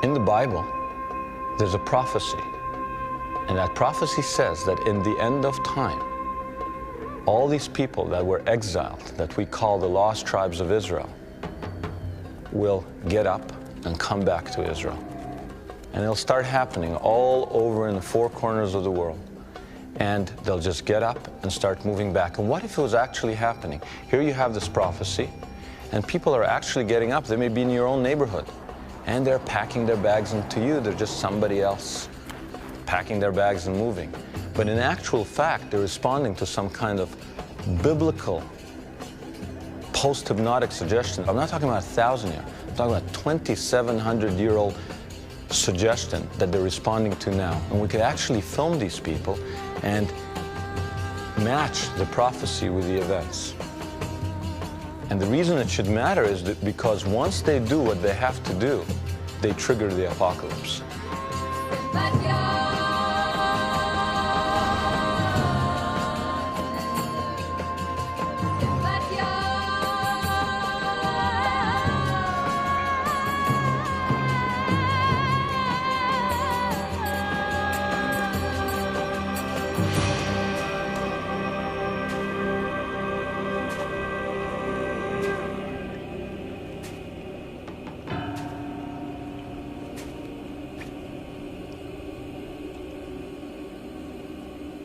In the Bible, there's a prophecy, and that prophecy says that in the end of time, all these people that were exiled, that we call the lost tribes of Israel, will get up and come back to Israel. And it'll start happening all over in the four corners of the world. And they'll just get up and start moving back. And what if it was actually happening? Here you have this prophecy, and people are actually getting up. They may be in your own neighborhood, and they're packing their bags, and to you, they're just somebody else packing their bags and moving. But in actual fact, they're responding to some kind of biblical post-hypnotic suggestion. I'm not talking about 1,000-year, I'm talking about 2,700-year-old suggestion that they're responding to now. And we could actually film these people and match the prophecy with the events. And the reason it should matter is that because once they do what they have to do, they trigger the apocalypse.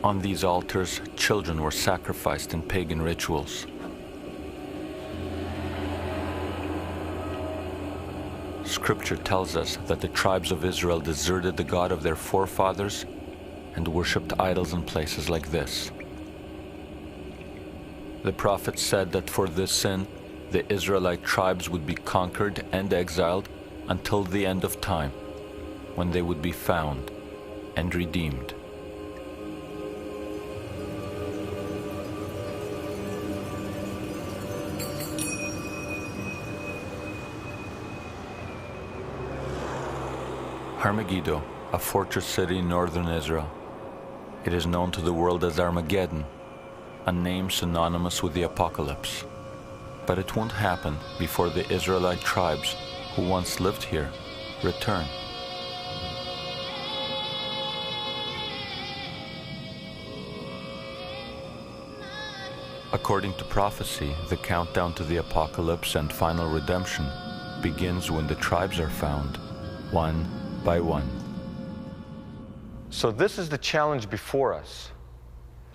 On these altars, children were sacrificed in pagan rituals. Scripture tells us that the tribes of Israel deserted the God of their forefathers and worshipped idols in places like this. The prophet said that for this sin, the Israelite tribes would be conquered and exiled until the end of time, when they would be found and redeemed. Megiddo, a fortress city in northern Israel. It is known to the world as Armageddon, a name synonymous with the apocalypse. But it won't happen before the Israelite tribes who once lived here return. According to prophecy, the countdown to the apocalypse and final redemption begins when the tribes are found, one by one. So this is the challenge before us.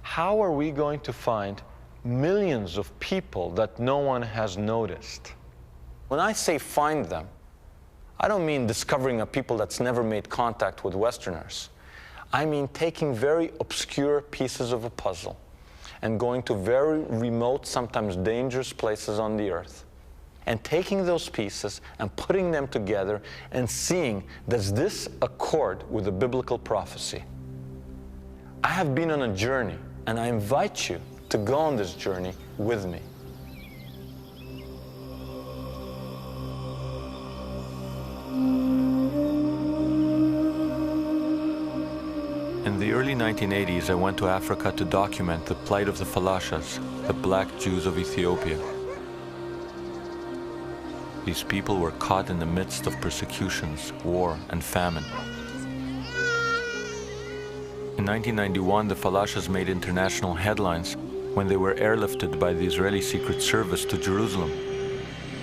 How are we going to find millions of people that no one has noticed? When I say find them, I don't mean discovering a people that's never made contact with Westerners. I mean taking very obscure pieces of a puzzle and going to very remote, sometimes dangerous places on the earth, and taking those pieces and putting them together and seeing, does this accord with the biblical prophecy? I have been on a journey, and I invite you to go on this journey with me. In the early 1980s, I went to Africa to document the plight of the Falashas, the black Jews of Ethiopia. These people were caught in the midst of persecutions, war, and famine. In 1991, the Falashas made international headlines when they were airlifted by the Israeli Secret Service to Jerusalem.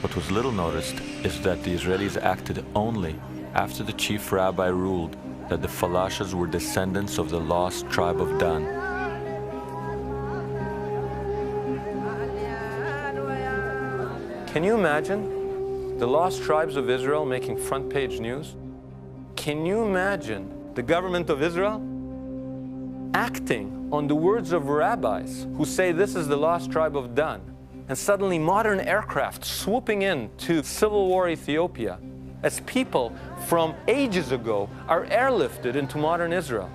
What was little noticed is that the Israelis acted only after the chief rabbi ruled that the Falashas were descendants of the lost tribe of Dan. Can you imagine the lost tribes of Israel making front page news? Can you imagine the government of Israel acting on the words of rabbis who say this is the lost tribe of Dan, and suddenly modern aircraft swooping in to Civil War Ethiopia as people from ages ago are airlifted into modern Israel?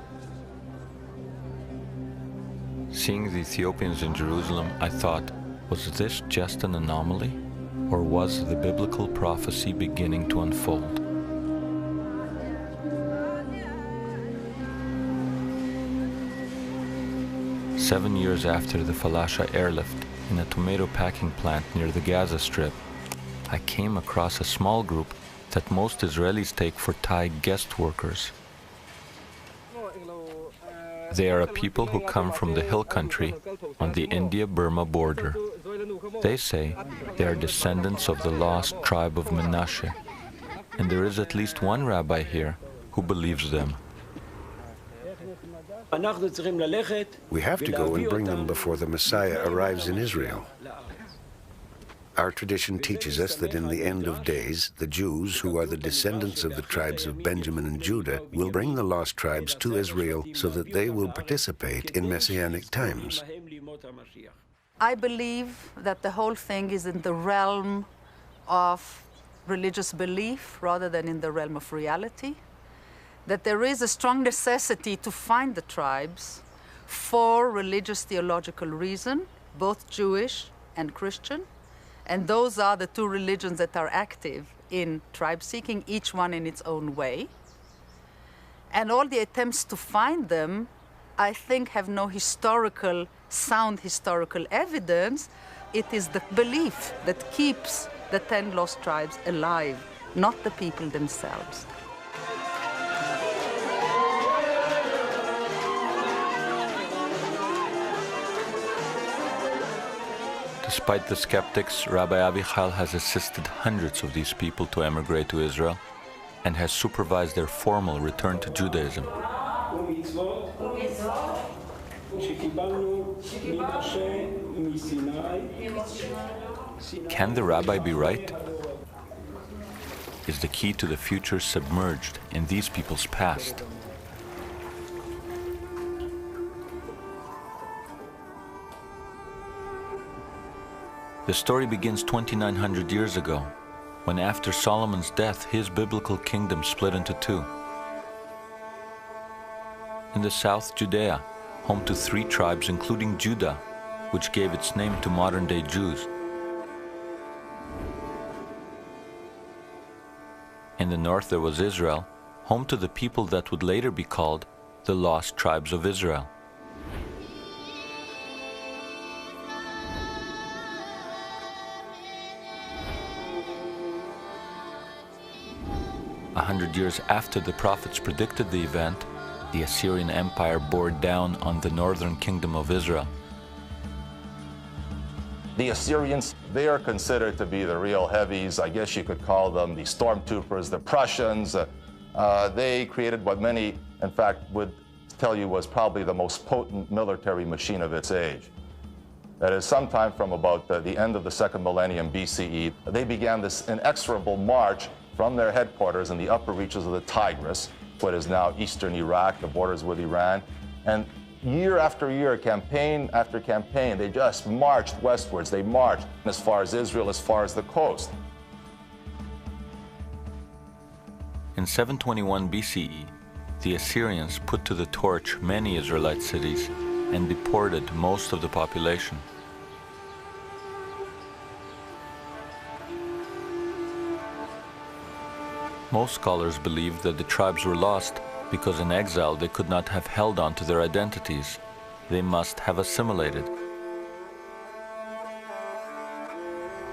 Seeing the Ethiopians in Jerusalem, I thought, was this just an anomaly? Or was the biblical prophecy beginning to unfold? Seven years after the Falasha airlift, in a tomato packing plant near the Gaza Strip, I came across a small group that most Israelis take for Thai guest workers. They are a people who come from the hill country on the India-Burma border. They say they are descendants of the lost tribe of Menashe, and there is at least one rabbi here who believes them. We have to go and bring them before the Messiah arrives in Israel. Our tradition teaches us that in the end of days, the Jews, who are the descendants of the tribes of Benjamin and Judah, will bring the lost tribes to Israel so that they will participate in Messianic times. I believe that the whole thing is in the realm of religious belief rather than in the realm of reality. That there is a strong necessity to find the tribes for religious theological reason, both Jewish and Christian. And those are the two religions that are active in tribe seeking, each one in its own way. And all the attempts to find them, I think, have no sound historical evidence. It is the belief that keeps the 10 lost tribes alive, not the people themselves. Despite the skeptics, Rabbi Avichal has assisted hundreds of these people to emigrate to Israel and has supervised their formal return to Judaism. Can the rabbi be right? Is the key to the future submerged in these people's past? The story begins 2,900 years ago, when after Solomon's death, his biblical kingdom split into two. In the south, Judea, home to 3 tribes including Judah, which gave its name to modern-day Jews. In the north there was Israel, home to the people that would later be called the lost tribes of Israel. A 100 years after the prophets predicted the event, the Assyrian Empire bore down on the northern kingdom of Israel. The Assyrians, they are considered to be the real heavies. I guess you could call them the stormtroopers, the Prussians. They created what many, in fact, would tell you was probably the most potent military machine of its age. That is, sometime from about the end of the 2nd millennium BCE, they began this inexorable march from their headquarters in the upper reaches of the Tigris, what is now eastern Iraq, the borders with Iran. And year after year, campaign after campaign, they just marched westwards. They marched as far as Israel, as far as the coast. In 721 BCE, the Assyrians put to the torch many Israelite cities and deported most of the population. Most scholars believe that the tribes were lost because in exile they could not have held on to their identities. They must have assimilated.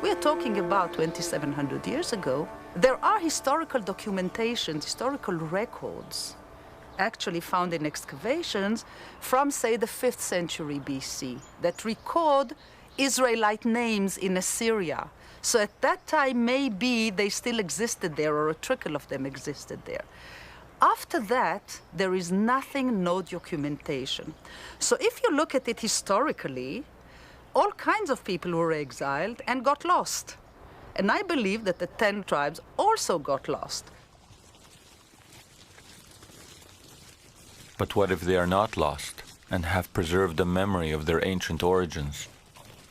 We are talking about 2,700 years ago. There are historical documentations, historical records, actually found in excavations from, say, the 5th century BC that record Israelite names in Assyria. So at that time, maybe they still existed there, or a trickle of them existed there. After that, there is nothing, no documentation. So if you look at it historically, all kinds of people were exiled and got lost. And I believe that the 10 tribes also got lost. But what if they are not lost and have preserved the memory of their ancient origins?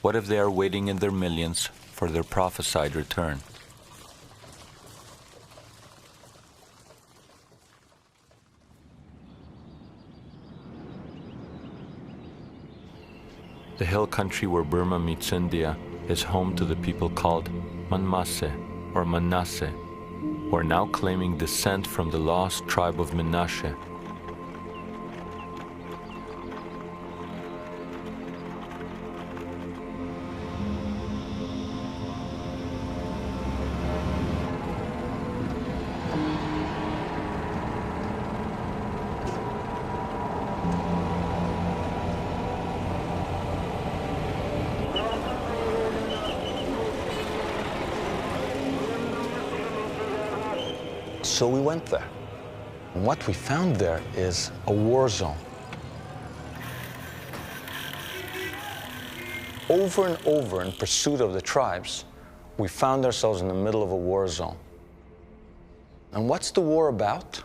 What if they are waiting in their millions for their prophesied return? The hill country where Burma meets India is home to the people called Manmase or Manasseh, who are now claiming descent from the lost tribe of Menashe. So we went there. And what we found there is a war zone. Over and over in pursuit of the tribes, we found ourselves in the middle of a war zone. And what's the war about?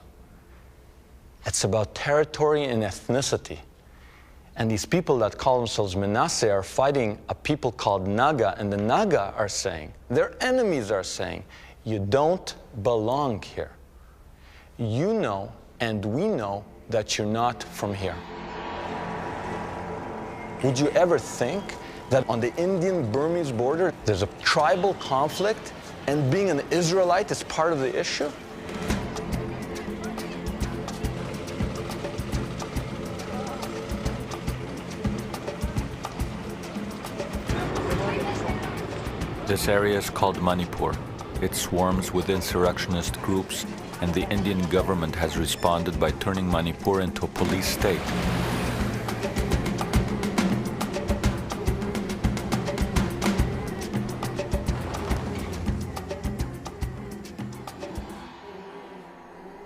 It's about territory and ethnicity. And these people that call themselves Manasseh are fighting a people called Naga, and the Naga are saying, their enemies are saying, you don't belong here. You know, and we know that you're not from here. Would you ever think that on the Indian-Burmese border, there's a tribal conflict, and being an Israelite is part of the issue? This area is called Manipur. It swarms with insurrectionist groups, and the Indian government has responded by turning Manipur into a police state.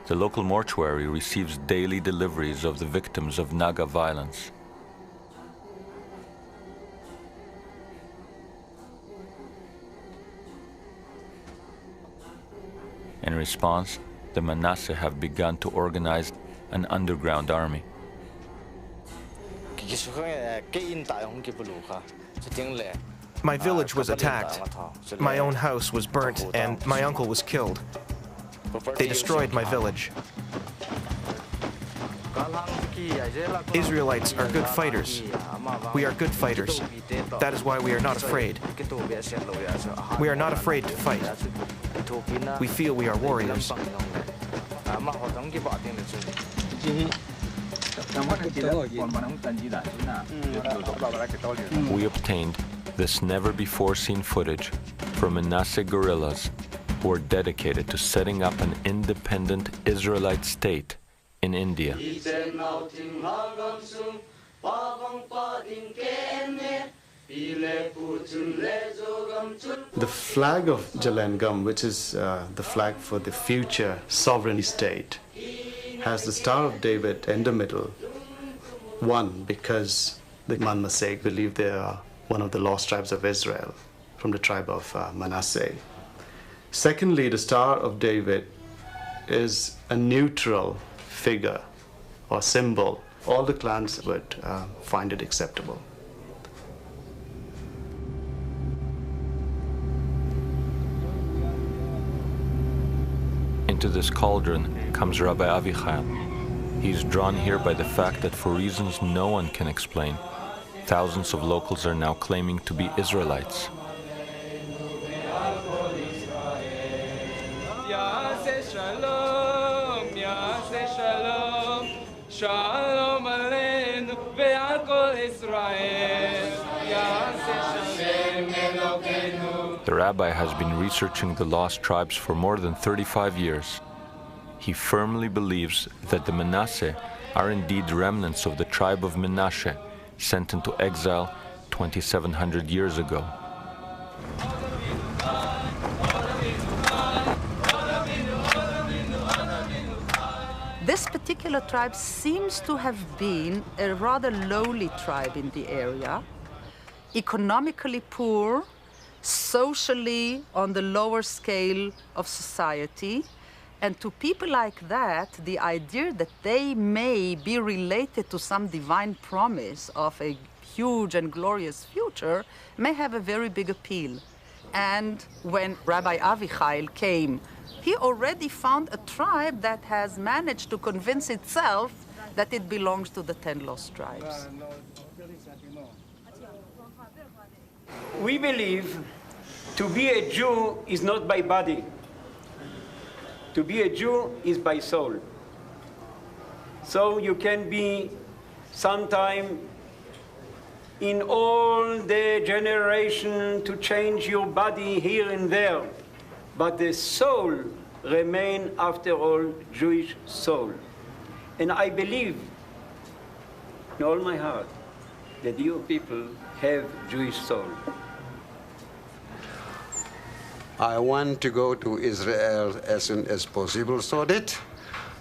The local mortuary receives daily deliveries of the victims of Naga violence. In response, the Manasseh have begun to organize an underground army. My village was attacked. My own house was burnt and my uncle was killed. They destroyed my village. Israelites are good fighters. We are good fighters. That is why we are not afraid. We are not afraid to fight. We feel we are warriors. We obtained this never-before-seen footage from Manasseh guerrillas who are dedicated to setting up an independent Israelite state in India. The flag of Jalangam, which is the flag for the future sovereign state, has the Star of David in the middle. One, because the Manasseh believe they are one of the lost tribes of Israel from the tribe of Manasseh. Secondly, the Star of David is a neutral figure or symbol. All the clans would find it acceptable. Into this cauldron comes Rabbi Avichai. He's drawn here by the fact that for reasons no one can explain, thousands of locals are now claiming to be Israelites. The rabbi has been researching the lost tribes for more than 35 years. He firmly believes that the Manasseh are indeed remnants of the tribe of Menashe, sent into exile 2,700 years ago. This particular tribe seems to have been a rather lowly tribe in the area, economically poor, socially on the lower scale of society, and to people like that, the idea that they may be related to some divine promise of a huge and glorious future may have a very big appeal. And when Rabbi Avichai came, he already found a tribe that has managed to convince itself that it belongs to the 10 lost tribes. We believe to be a Jew is not by body. To be a Jew is by soul. So you can be sometime in all the generation to change your body here and there, but the soul remain after all Jewish soul. And I believe in all my heart that you people have Jewish soul. I want to go to Israel as soon as possible so that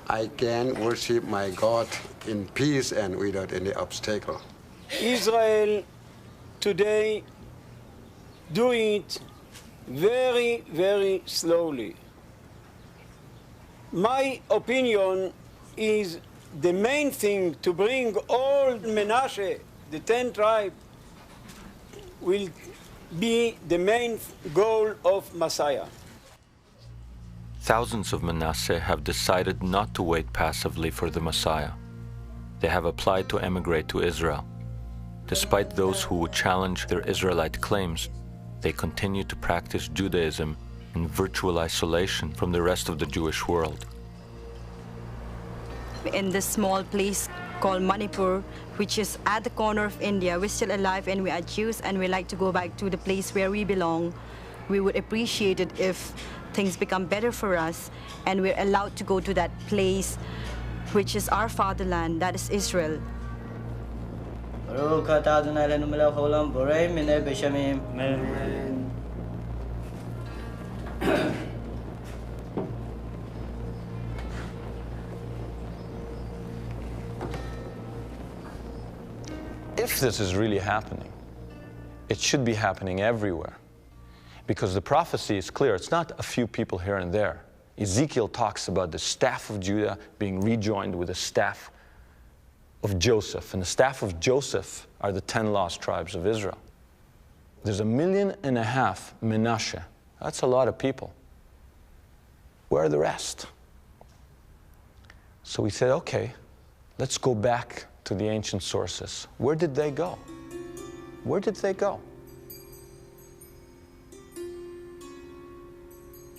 I can worship my God in peace and without any obstacle. Israel today do it very, very slowly. My opinion is the main thing to bring all Menashe, the 10 tribes, will be the main goal of Messiah. Thousands of Manasseh have decided not to wait passively for the Messiah. They have applied to emigrate to Israel. Despite those who would challenge their Israelite claims, they continue to practice Judaism in virtual isolation from the rest of the Jewish world. In this small place called Manipur, which is at the corner of India, we're still alive and we are Jews and we like to go back to the place where we belong. We would appreciate it if things become better for us and we're allowed to go to that place which is our fatherland, that is Israel. If this is really happening, it should be happening everywhere. Because the prophecy is clear. It's not a few people here and there. Ezekiel talks about the staff of Judah being rejoined with the staff of Joseph. And the staff of Joseph are the 10 lost tribes of Israel. There's 1.5 million Menashe. That's a lot of people. Where are the rest? So we said, okay, let's go back to the ancient sources. Where did they go? Where did they go?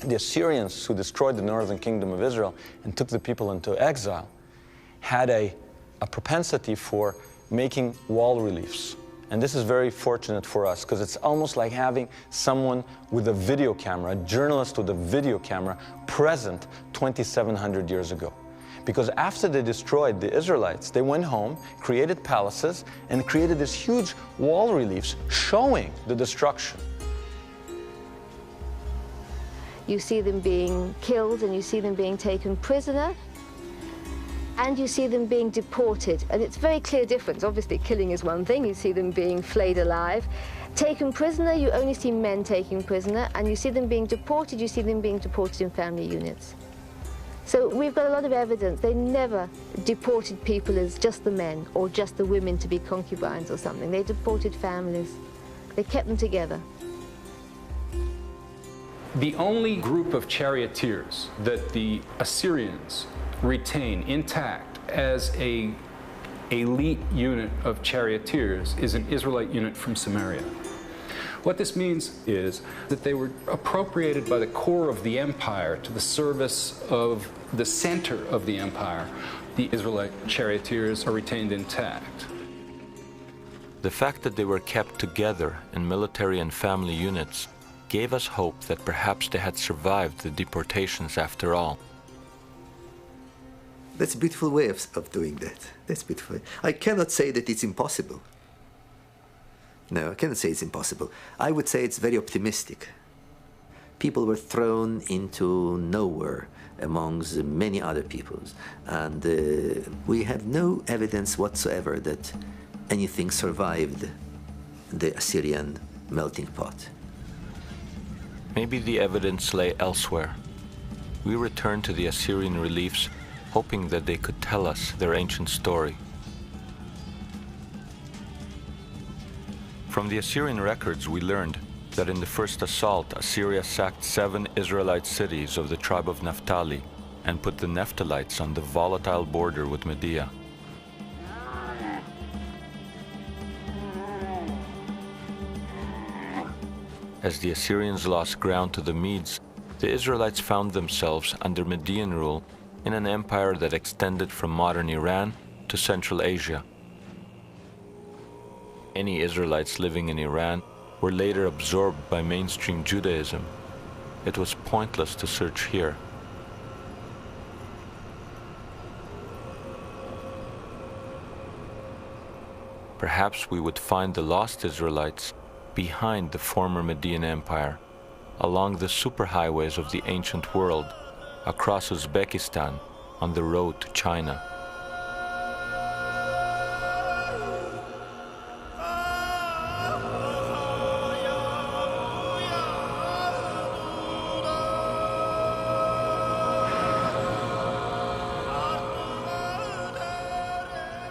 The Assyrians, who destroyed the northern kingdom of Israel and took the people into exile, had a propensity for making wall reliefs. And this is very fortunate for us, because it's almost like having someone with a video camera, a journalist with a video camera, present 2,700 years ago. Because after they destroyed the Israelites, they went home, created palaces, and created these huge wall reliefs showing the destruction. You see them being killed, and you see them being taken prisoner, and you see them being deported. And it's a very clear difference. Obviously, killing is one thing. You see them being flayed alive. Taken prisoner, you only see men taken prisoner, and you see them being deported, you see them being deported in family units. So we've got a lot of evidence. They never deported people as just the men or just the women to be concubines or something. They deported families. They kept them together. The only group of charioteers that the Assyrians retain intact as an elite unit of charioteers is an Israelite unit from Samaria. What this means is that they were appropriated by the core of the empire to the service of the center of the empire. The Israelite charioteers are retained intact. The fact that they were kept together in military and family units gave us hope that perhaps they had survived the deportations after all. That's a beautiful way of doing that. That's beautiful. I cannot say that it's impossible. No, I cannot say it's impossible. I would say it's very optimistic. People were thrown into nowhere amongst many other peoples, and we have no evidence whatsoever that anything survived the Assyrian melting pot. Maybe the evidence lay elsewhere. We returned to the Assyrian reliefs, hoping that they could tell us their ancient story. From the Assyrian records, we learned that in the first assault, Assyria sacked 7 Israelite cities of the tribe of Naphtali and put the Naphtalites on the volatile border with Media. As the Assyrians lost ground to the Medes, the Israelites found themselves under Median rule in an empire that extended from modern Iran to Central Asia. Any Israelites living in Iran were later absorbed by mainstream Judaism. It was pointless to search here. Perhaps we would find the lost Israelites behind the former Median Empire, along the superhighways of the ancient world, across Uzbekistan, on the road to China.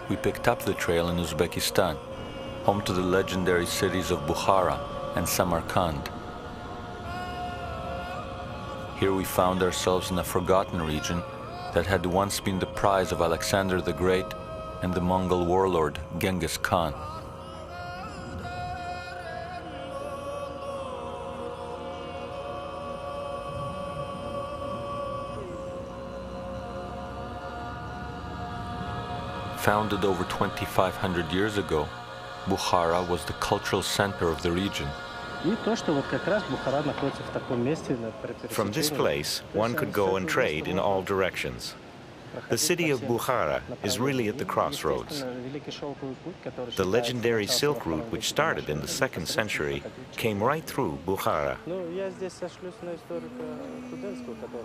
We picked up the trail in Uzbekistan, home to the legendary cities of Bukhara and Samarkand. Here we found ourselves in a forgotten region that had once been the prize of Alexander the Great and the Mongol warlord Genghis Khan. Founded over 2,500 years ago, Bukhara was the cultural center of the region. From this place, one could go and trade in all directions. The city of Bukhara is really at the crossroads. The legendary Silk Route, which started in the 2nd century, came right through Bukhara.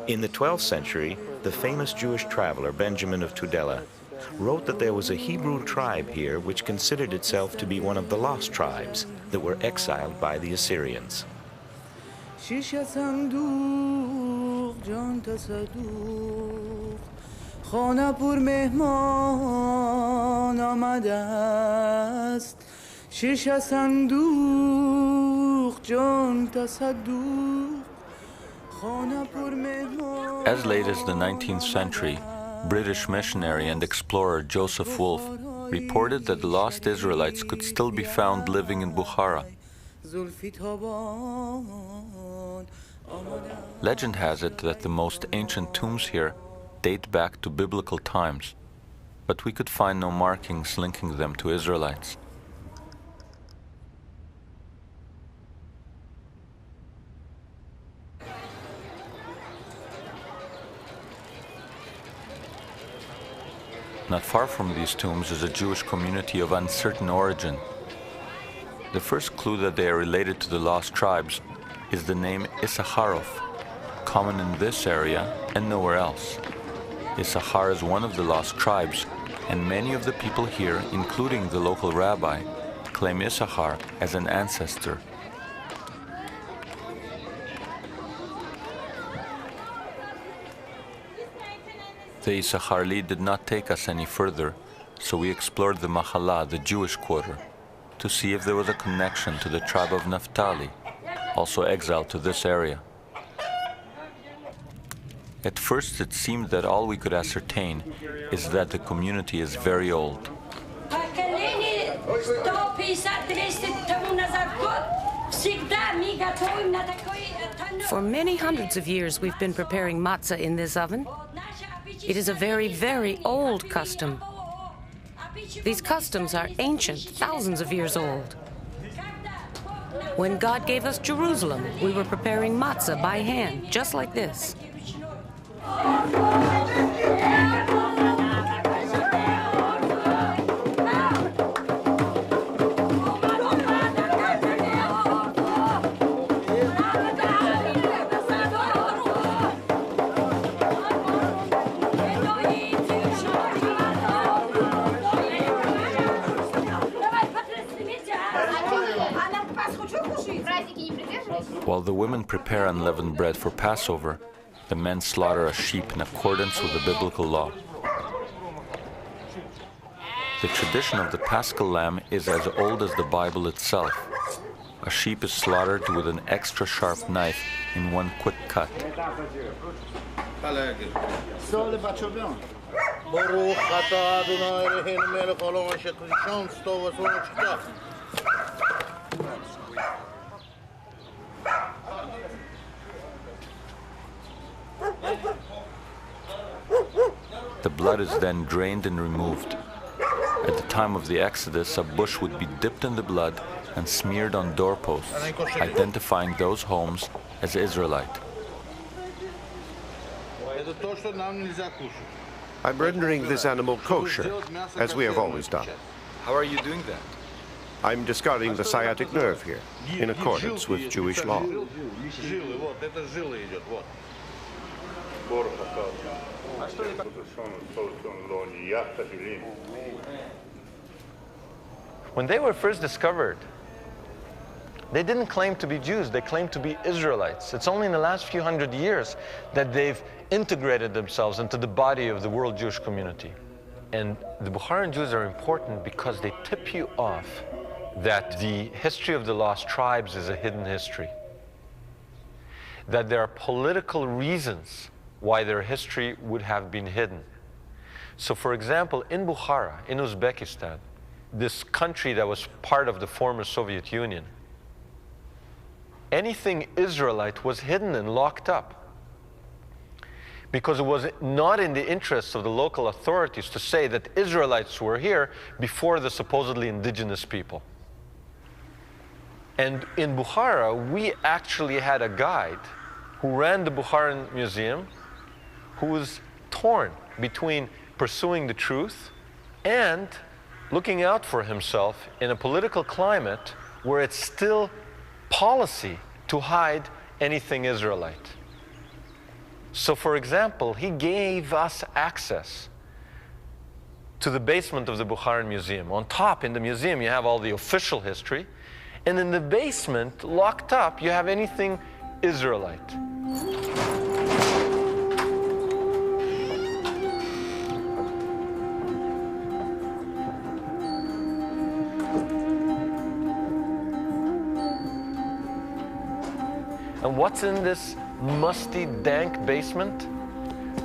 In the 12th century, the famous Jewish traveler Benjamin of Tudela wrote that there was a Hebrew tribe here which considered itself to be one of the lost tribes that were exiled by the Assyrians. As late as the 19th century, British missionary and explorer Joseph Wolfe reported that the lost Israelites could still be found living in Bukhara. Legend has it that the most ancient tombs here date back to biblical times, but we could find no markings linking them to Israelites. Not far from these tombs is a Jewish community of uncertain origin. The first clue that they are related to the lost tribes is the name Issacharov, common in this area and nowhere else. Issachar is one of the lost tribes, and many of the people here, including the local rabbi, claim Issachar as an ancestor. The Issachar lead did not take us any further, so we explored the Mahala, the Jewish quarter, to see if there was a connection to the tribe of Naphtali, also exiled to this area. At first it seemed that all we could ascertain is that the community is very old. For many hundreds of years we've been preparing matzah in this oven. It is a very, very old custom. These customs are ancient, thousands of years old. When God gave us Jerusalem, we were preparing matzah by hand, just like this. While the women prepare unleavened bread for Passover, the men slaughter a sheep in accordance with the biblical law. The tradition of the Paschal lamb is as old as the Bible itself. A sheep is slaughtered with an extra sharp knife in one quick cut. The blood is then drained and removed. At the time of the Exodus, a bush would be dipped in the blood and smeared on doorposts, identifying those homes as Israelite. I'm rendering this animal kosher, as we have always done. How are you doing that? I'm discarding the sciatic nerve here, in accordance with Jewish law. When they were first discovered, they didn't claim to be Jews, they claimed to be Israelites. It's only in the last few hundred years that they've integrated themselves into the body of the world Jewish community. And the Bukharan Jews are important because they tip you off that the history of the lost tribes is a hidden history. That there are political reasons why their history would have been hidden. So for example, in Bukhara, in Uzbekistan, this country that was part of the former Soviet Union, anything Israelite was hidden and locked up, because it was not in the interests of the local authorities to say that Israelites were here before the supposedly indigenous people. And in Bukhara, we actually had a guide who ran the Bukharan Museum who was torn between pursuing the truth and looking out for himself in a political climate where it's still policy to hide anything Israelite. So for example, he gave us access to the basement of the Bukharan Museum. On top in the museum you have all the official history, and in the basement, locked up, you have anything Israelite. And what's in this musty, dank basement?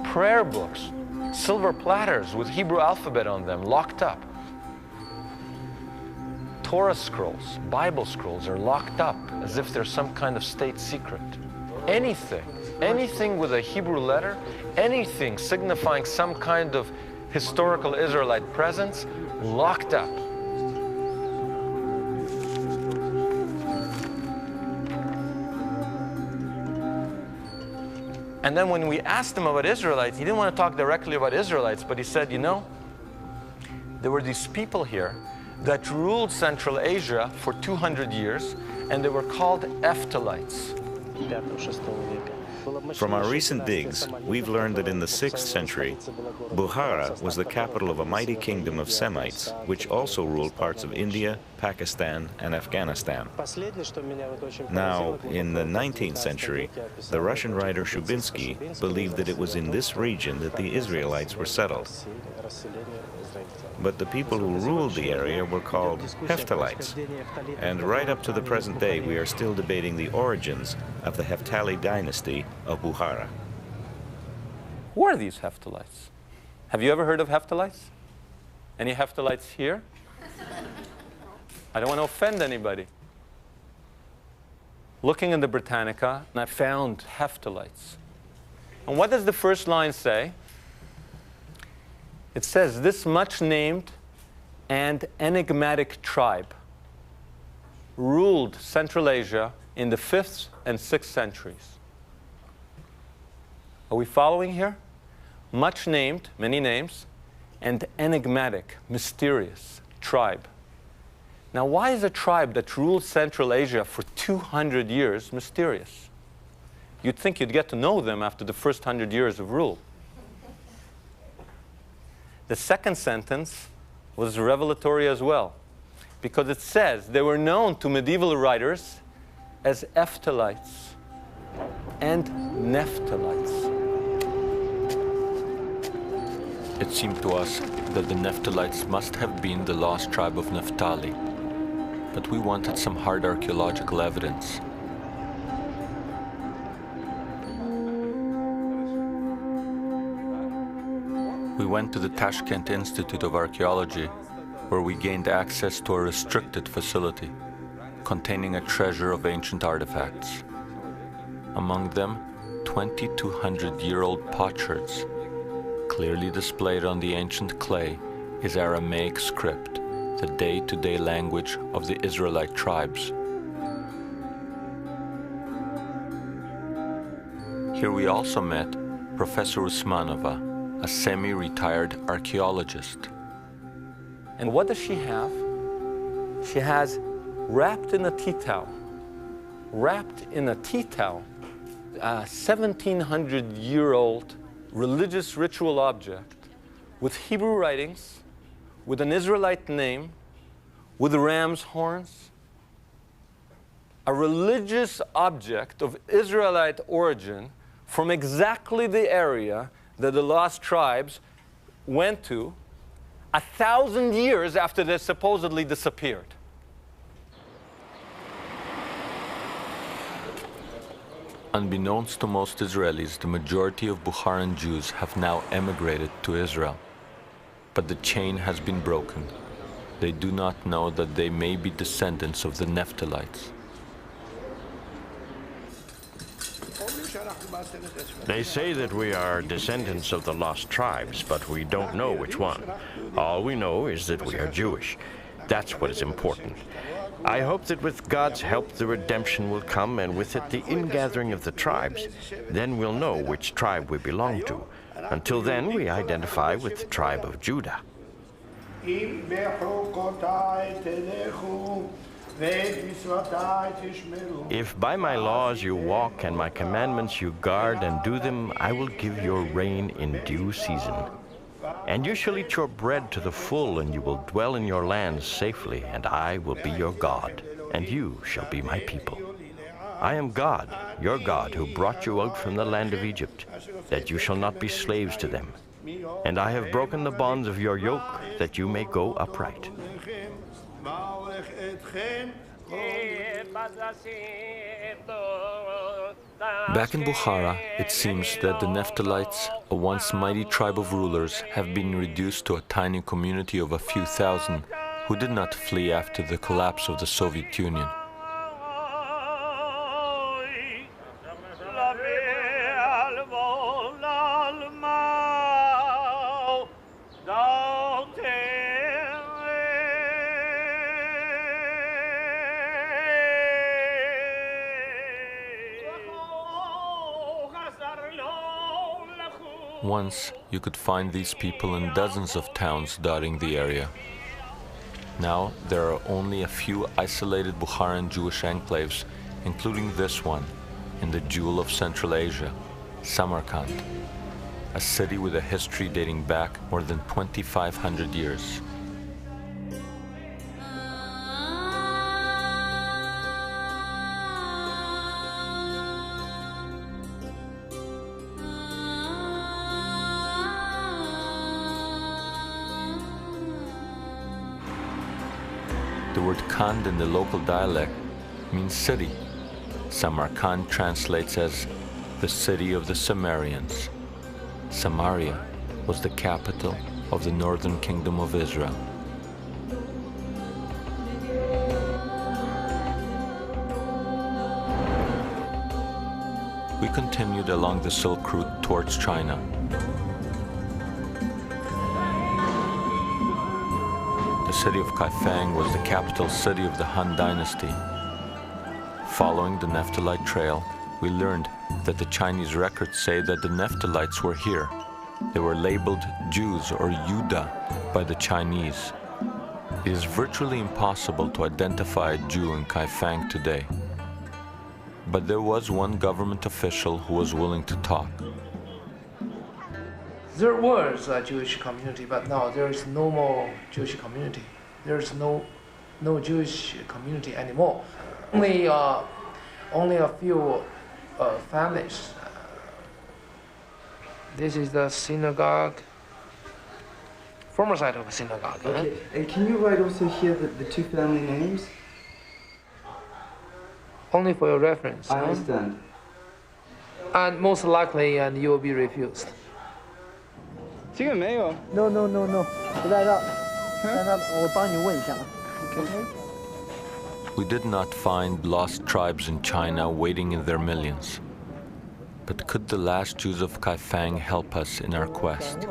Prayer books, silver platters with Hebrew alphabet on them, locked up. Torah scrolls, Bible scrolls are locked up as if they're some kind of state secret. Anything with a Hebrew letter, anything signifying some kind of historical Israelite presence, locked up. And then when we asked him about Israelites, he didn't want to talk directly about Israelites, but he said, you know, there were these people here that ruled Central Asia for 200 years, and they were called Ephthalites. From our recent digs, we've learned that in the 6th century, Bukhara was the capital of a mighty kingdom of Semites, which also ruled parts of India, Pakistan, and Afghanistan. Now, in the 19th century, the Russian writer Shubinsky believed that it was in this region that the Israelites were settled. But the people who ruled the area were called Hephthalites. And right up to the present day, we are still debating the origins of the Hephthali dynasty of Bukhara. Who are these Hephthalites? Have you ever heard of Hephthalites? Any Hephthalites here? I don't want to offend anybody. Looking in the Britannica, and I found Hephthalites. And what does the first line say? It says, this much-named and enigmatic tribe ruled Central Asia in the 5th and 6th centuries. Are we following here? Much-named, many names, and enigmatic, mysterious tribe. Now, why is a tribe that ruled Central Asia for 200 years mysterious? You'd think you'd get to know them after the first 100 years of rule. The second sentence was revelatory as well, because it says they were known to medieval writers as Ephthalites and Naphtalites. It seemed to us that the Naphtalites must have been the lost tribe of Naphtali, but we wanted some hard archaeological evidence. We went to the Tashkent Institute of Archaeology, where we gained access to a restricted facility containing a treasure of ancient artifacts. Among them, 2,200-year-old potsherds. Clearly displayed on the ancient clay is Aramaic script, the day-to-day language of the Israelite tribes. Here we also met Professor Usmanova, a semi-retired archaeologist. And what does she have? she has wrapped in a tea towel, a 1,700-year-old religious ritual object with Hebrew writings, with an Israelite name, with ram's horns, a religious object of Israelite origin from exactly the area that the lost tribes went to 1,000 years after they supposedly disappeared. Unbeknownst to most Israelis, the majority of Bukharan Jews have now emigrated to Israel. But the chain has been broken. They do not know that they may be descendants of the Naphtalites. They say that we are descendants of the lost tribes, but we don't know which one. All we know is that we are Jewish. That's what is important. I hope that with God's help the redemption will come, and with it the ingathering of the tribes. Then we'll know which tribe we belong to. Until then, we identify with the tribe of Judah. If by my laws you walk and my commandments you guard and do them, I will give your rain in due season. And you shall eat your bread to the full, and you will dwell in your lands safely, and I will be your God, and you shall be my people. I am God, your God, who brought you out from the land of Egypt, that you shall not be slaves to them. And I have broken the bonds of your yoke, that you may go upright. Back in Bukhara, it seems that the Naphtalites, a once mighty tribe of rulers, have been reduced to a tiny community of a few thousand who did not flee after the collapse of the Soviet Union. Once, you could find these people in dozens of towns dotting the area. Now, there are only a few isolated Bukharan Jewish enclaves, including this one, in the jewel of Central Asia, Samarkand, a city with a history dating back more than 2,500 years. The word Kand in the local dialect means city. Samarkand translates as the city of the Sumerians. Samaria was the capital of the northern kingdom of Israel. We continued along the Silk Route towards China. The city of Kaifeng was the capital city of the Han Dynasty. Following the Naphthalite Trail, we learned that the Chinese records say that the Naphtalites were here. They were labeled Jews or Yuda by the Chinese. It is virtually impossible to identify a Jew in Kaifeng today. But there was one government official who was willing to talk. There was a Jewish community, but now there is no more Jewish community. There is no Jewish community anymore. Only a few families. This is the synagogue, former site of a synagogue. Okay. And can you write also here the two family names? Only for your reference. I understand. And most likely, and you will be refused. No,不在这儿，在那我帮你问一下。We did not find lost tribes in China waiting in their millions. But could the last Jews of Kaifeng help us in our quest?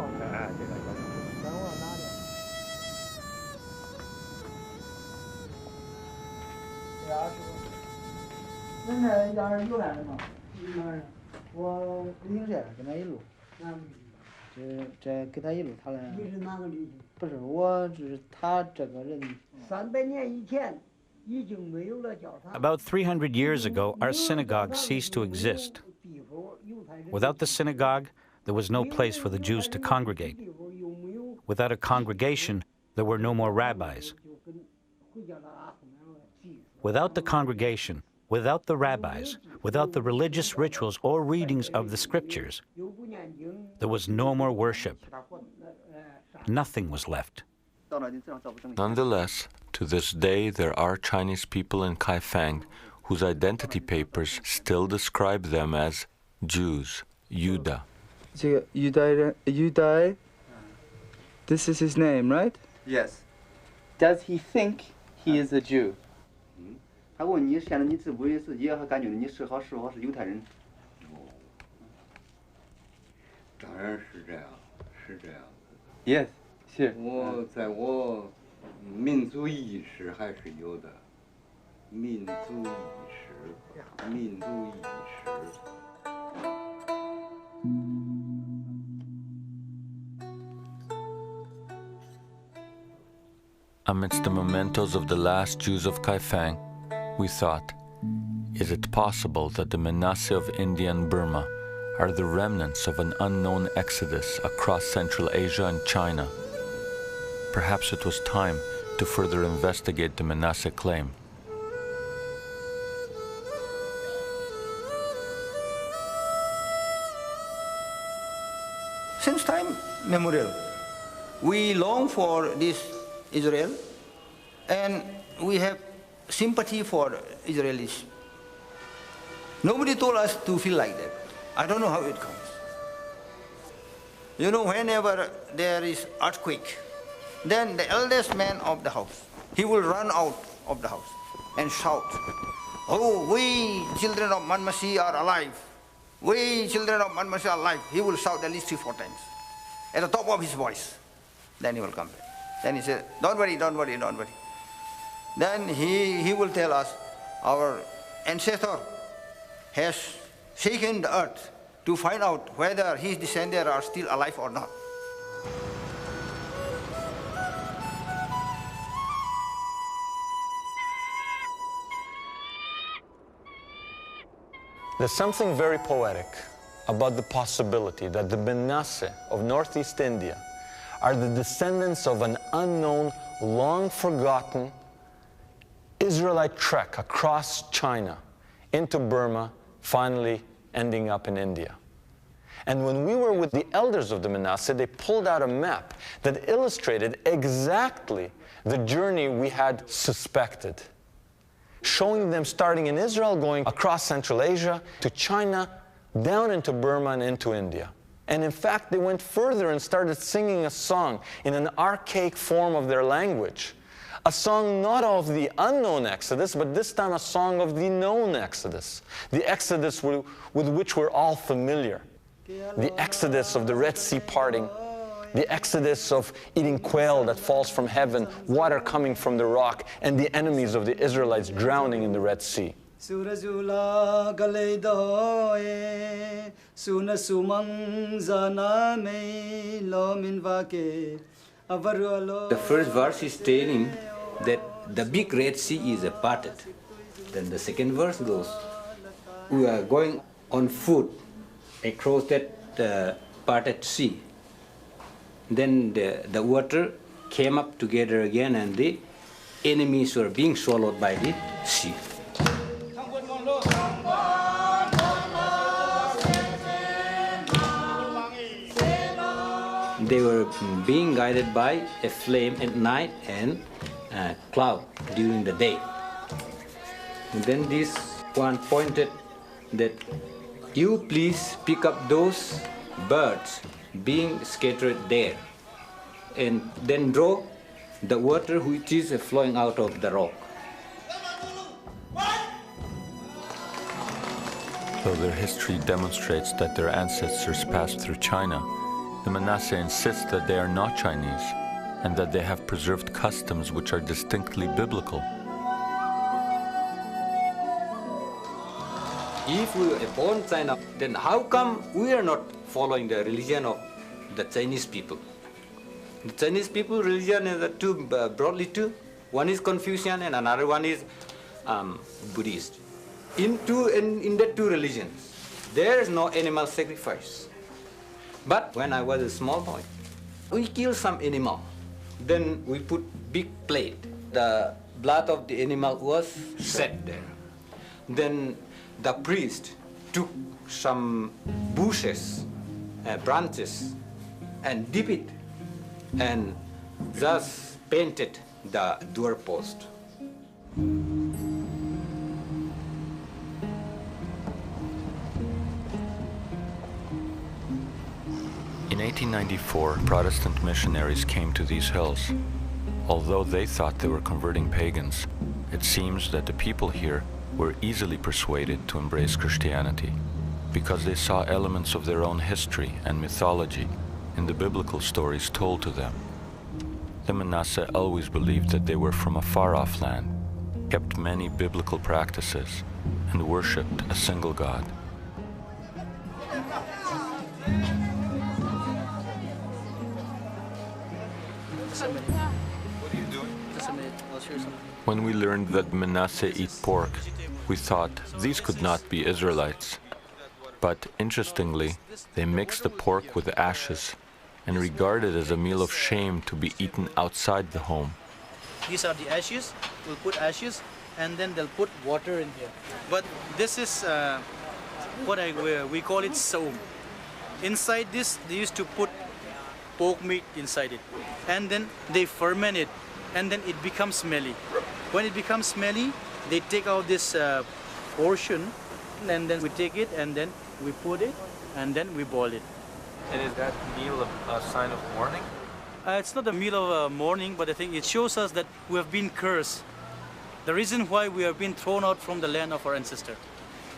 这给他一路他来。你是哪个理？不是，我只是他这个人。300年以前。 About 300 years ago, our synagogue ceased to exist. Without the synagogue, there was no place for the Jews to congregate. Without a congregation, there were no more rabbis. Without the congregation, without the rabbis, without the religious rituals or readings of the scriptures, there was no more worship. Nothing was left. Nonetheless, to this day, there are Chinese people in Kaifeng whose identity papers still describe them as Jews, Yuda. Yudai, this is his name, right? Yes. Does he think he is a Jew? 他问你现在你自不自己还感觉你是犹太人？当然是这样，是这样。Yes, sure. 我在我民族意识还是有的，民族意识，民族意识。 Amidst the mementos of the last Jews of Kaifeng, we thought, is it possible that the Manasseh of India and Burma are the remnants of an unknown exodus across Central Asia and China? Perhaps it was time to further investigate the Manasseh claim. Since time memorial, we long for this Israel, and we have sympathy for Israelis. Nobody told us to feel like that. I don't know how it comes. You know, whenever there is earthquake, then the eldest man of the house, he will run out of the house and shout, "Oh, we children of Manmasi are alive. We children of Manmasi are alive." He will shout at least 3-4 times at the top of his voice. Then he will come back. Then he said, "Don't worry, don't worry, don't worry." Then he will tell us, our ancestor has shaken the earth to find out whether his descendants are still alive or not. There's something very poetic about the possibility that the Manasseh of Northeast India are the descendants of an unknown, long-forgotten Israelite trek across China into Burma, finally ending up in India. And when we were with the elders of the Manasseh, they pulled out a map that illustrated exactly the journey we had suspected, showing them starting in Israel, going across Central Asia to China, down into Burma and into India. And in fact, they went further and started singing a song in an archaic form of their language. A song not of the unknown Exodus, but this time a song of the known Exodus. The Exodus with which we're all familiar. The Exodus of the Red Sea parting. The Exodus of eating quail that falls from heaven, water coming from the rock, and the enemies of the Israelites drowning in the Red Sea. The first verse is telling that the big Red Sea is parted. Then the second verse goes, we are going on foot across that parted sea. Then the water came up together again and the enemies were being swallowed by the sea. They were being guided by a flame at night and a cloud during the day. And then this one pointed that you please pick up those birds being scattered there and then draw the water which is flowing out of the rock. Though their history demonstrates that their ancestors passed through China, the Manasseh insists that they are not Chinese and that they have preserved customs which are distinctly biblical. If we were born China, then how come we are not following the religion of the Chinese people. The Chinese people religion is broadly two. One is Confucian and another one is Buddhist. In the two religions, there is no animal sacrifice. But when I was a small boy, we kill some animal. Then we put big plate. The blood of the animal was set there. Then the priest took some bushes, branches, and dip it, and thus painted the doorpost. In 1894, Protestant missionaries came to these hills. Although they thought they were converting pagans, it seems that the people here were easily persuaded to embrace Christianity because they saw elements of their own history and mythology in the biblical stories told to them. The Manasseh always believed that they were from a far-off land, kept many biblical practices, and worshipped a single God. What are you doing? Just a minute, I'll share something. When we learned that Manasseh eat pork, we thought these could not be Israelites. But interestingly, they mixed the pork with ashes and regard it as a meal of shame to be eaten outside the home. These are the ashes. We'll put ashes and then they'll put water in here. But this is what we call it saum. Inside this, they used to put pork meat inside it. And then they ferment it and then it becomes smelly. When it becomes smelly, they take out this portion and then we take it and then we put it and then we boil it. And is that meal a sign of mourning? It's not a meal of mourning, but I think it shows us that we have been cursed. The reason why we have been thrown out from the land of our ancestor.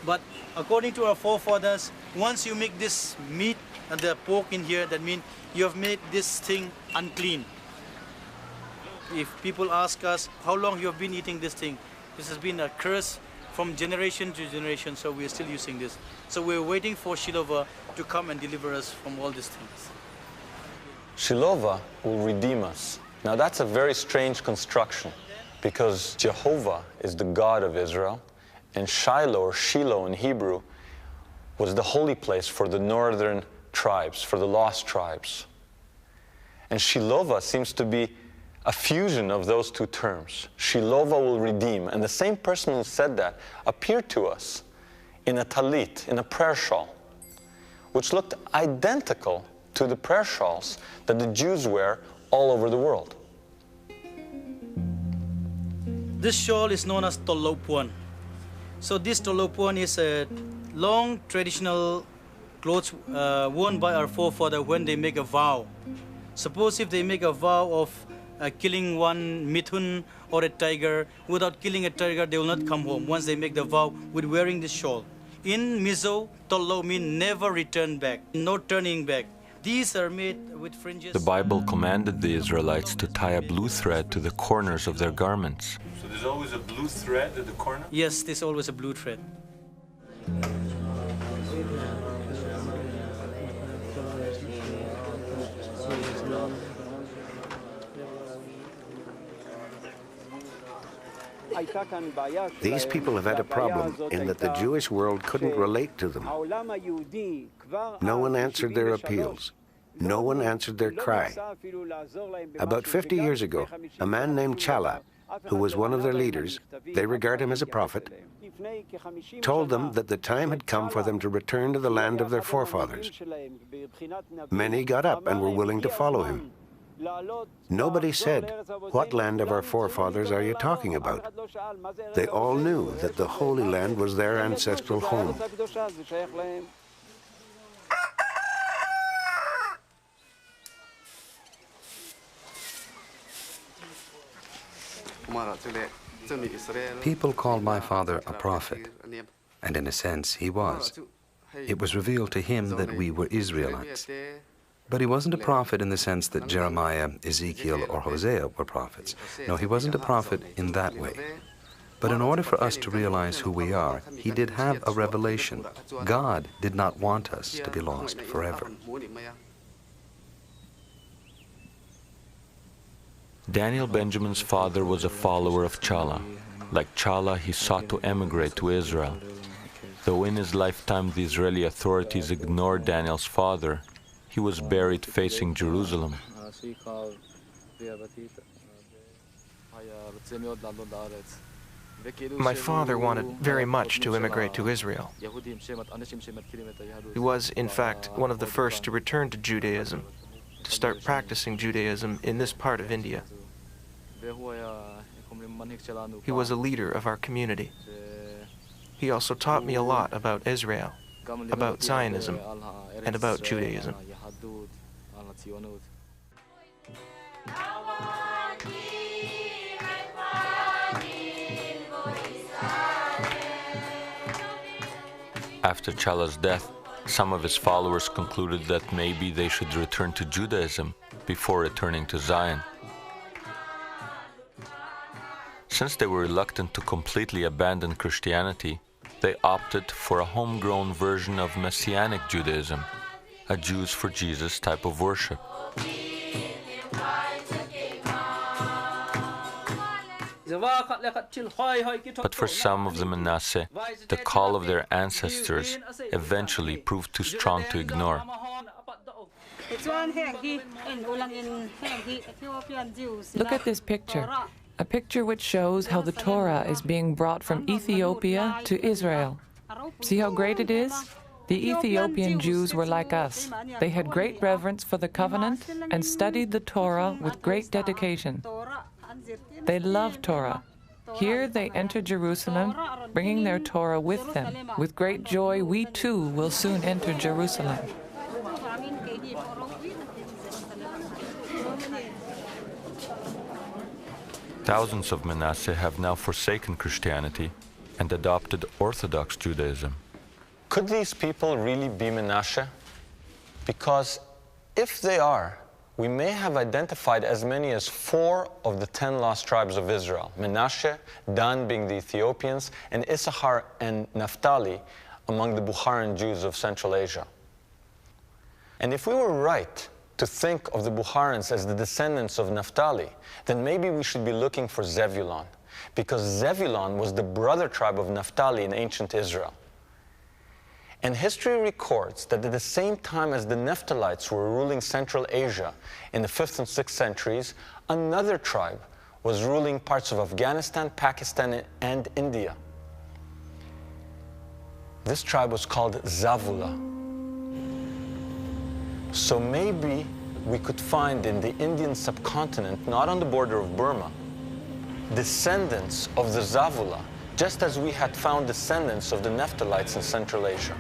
But according to our forefathers, once you make this meat and the pork in here, that means you have made this thing unclean. If people ask us how long you have been eating this thing, this has been a curse from generation to generation, so we are still using this. So we're waiting for Shiloh to come and deliver us from all these things. Shiloh will redeem us. Now that's a very strange construction because Jehovah is the God of Israel and Shiloh, or Shiloh in Hebrew, was the holy place for the northern tribes, for the lost tribes. And Shiloh seems to be a fusion of those two terms. Shiloh will redeem. And the same person who said that appeared to us in a talit, in a prayer shawl, which looked identical to the prayer shawls that the Jews wear all over the world. This shawl is known as tolopuan. So this tolopuan is a long traditional clothes worn by our forefathers when they make a vow. Suppose if they make a vow of killing one mithun or a tiger, without killing a tiger, they will not come home once they make the vow with wearing this shawl. In Mizo, tolo means never return back, no turning back. These are made with fringes. The Bible commanded the Israelites to tie a blue thread to the corners of their garments. So there's always a blue thread at the corner? Yes, there's always a blue thread. These people have had a problem in that the Jewish world couldn't relate to them. No one answered their appeals. No one answered their cry. About 50 years ago, a man named Chala, who was one of their leaders, they regard him as a prophet, told them that the time had come for them to return to the land of their forefathers. Many got up and were willing to follow him. Nobody said, "What land of our forefathers are you talking about?" They all knew that the Holy Land was their ancestral home. People called my father a prophet, and in a sense he was. It was revealed to him that we were Israelites. But he wasn't a prophet in the sense that Jeremiah, Ezekiel, or Hosea were prophets. No, he wasn't a prophet in that way. But in order for us to realize who we are, he did have a revelation. God did not want us to be lost forever. Daniel Benjamin's father was a follower of Chala. Like Chala, he sought to emigrate to Israel. Though in his lifetime the Israeli authorities ignored Daniel's father, he was buried facing Jerusalem. My father wanted very much to immigrate to Israel. He was, in fact, one of the first to return to Judaism, to start practicing Judaism in this part of India. He was a leader of our community. He also taught me a lot about Israel, about Zionism, and about Judaism. After Chala's death, some of his followers concluded that maybe they should return to Judaism before returning to Zion. Since they were reluctant to completely abandon Christianity, they opted for a homegrown version of Messianic Judaism, a Jews for Jesus type of worship. But for some of the Manasseh, the call of their ancestors eventually proved too strong to ignore. Look at this picture, a picture which shows how the Torah is being brought from Ethiopia to Israel. See how great it is? The Ethiopian Jews were like us. They had great reverence for the covenant and studied the Torah with great dedication. They loved Torah. Here they enter Jerusalem, bringing their Torah with them. With great joy, we too will soon enter Jerusalem. Thousands of Manasseh have now forsaken Christianity and adopted Orthodox Judaism. Could these people really be Manasseh? Because if they are, we may have identified as many as 4 of the 10 lost tribes of Israel. Manasseh, Dan being the Ethiopians, and Issachar and Naphtali among the Bukharan Jews of Central Asia. And if we were right to think of the Bukharans as the descendants of Naphtali, then maybe we should be looking for Zebulon, because Zebulon was the brother tribe of Naphtali in ancient Israel. And history records that at the same time as the Naphtalites were ruling Central Asia in the 5th and 6th centuries, another tribe was ruling parts of Afghanistan, Pakistan, and India. This tribe was called Zavula. So maybe we could find in the Indian subcontinent, not on the border of Burma, descendants of the Zavula, just as we had found descendants of the Naphtalites in Central Asia.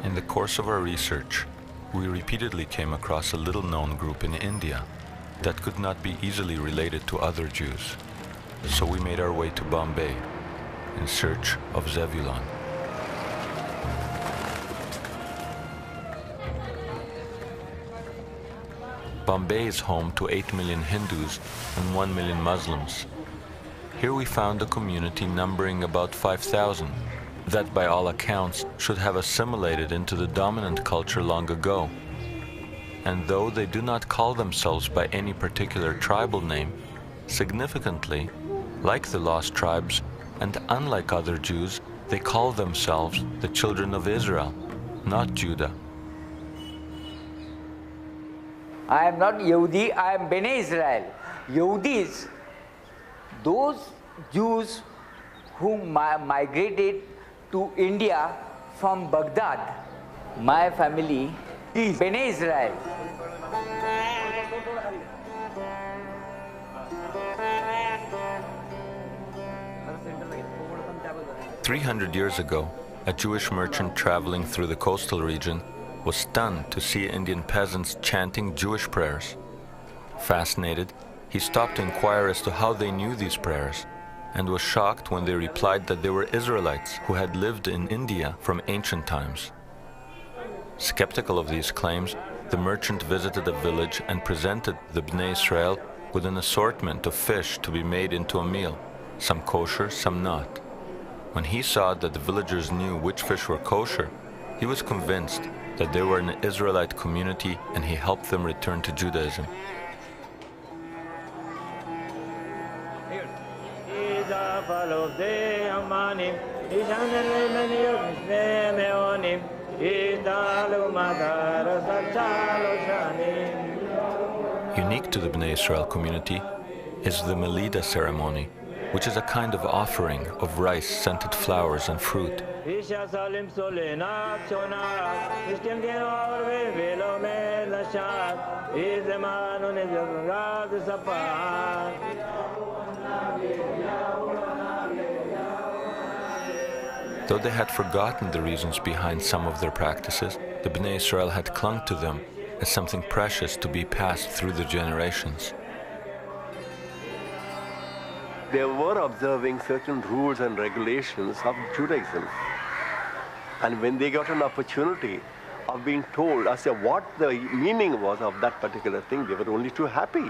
In the course of our research, we repeatedly came across a little-known group in India that could not be easily related to other Jews. So we made our way to Bombay in search of Zebulon. Bombay is home to 8 million Hindus and 1 million Muslims. Here we found a community numbering about 5,000 that by all accounts should have assimilated into the dominant culture long ago. And though they do not call themselves by any particular tribal name, significantly, like the lost tribes and unlike other Jews, they call themselves the children of Israel, not Judah. I am not Yehudi, I am Bnei Israel. Yehudis, those Jews who migrated to India from Baghdad. My family is Bnei Israel. "300 years ago, a Jewish merchant traveling through the coastal region was stunned to see Indian peasants chanting Jewish prayers. Fascinated, he stopped to inquire as to how they knew these prayers, and was shocked when they replied that they were Israelites who had lived in India from ancient times. Skeptical of these claims, the merchant visited a village and presented the Bnei Israel with an assortment of fish to be made into a meal, some kosher, some not. When he saw that the villagers knew which fish were kosher, he was convinced that they were an Israelite community, and he helped them return to Judaism. Unique to the Bnei Israel community is the Melida ceremony, which is a kind of offering of rice, scented flowers, and fruit. Though they had forgotten the reasons behind some of their practices, the Bnei Israel had clung to them as something precious to be passed through the generations. They were observing certain rules and regulations of Judaism. And when they got an opportunity of being told as to what the meaning was of that particular thing, they were only too happy.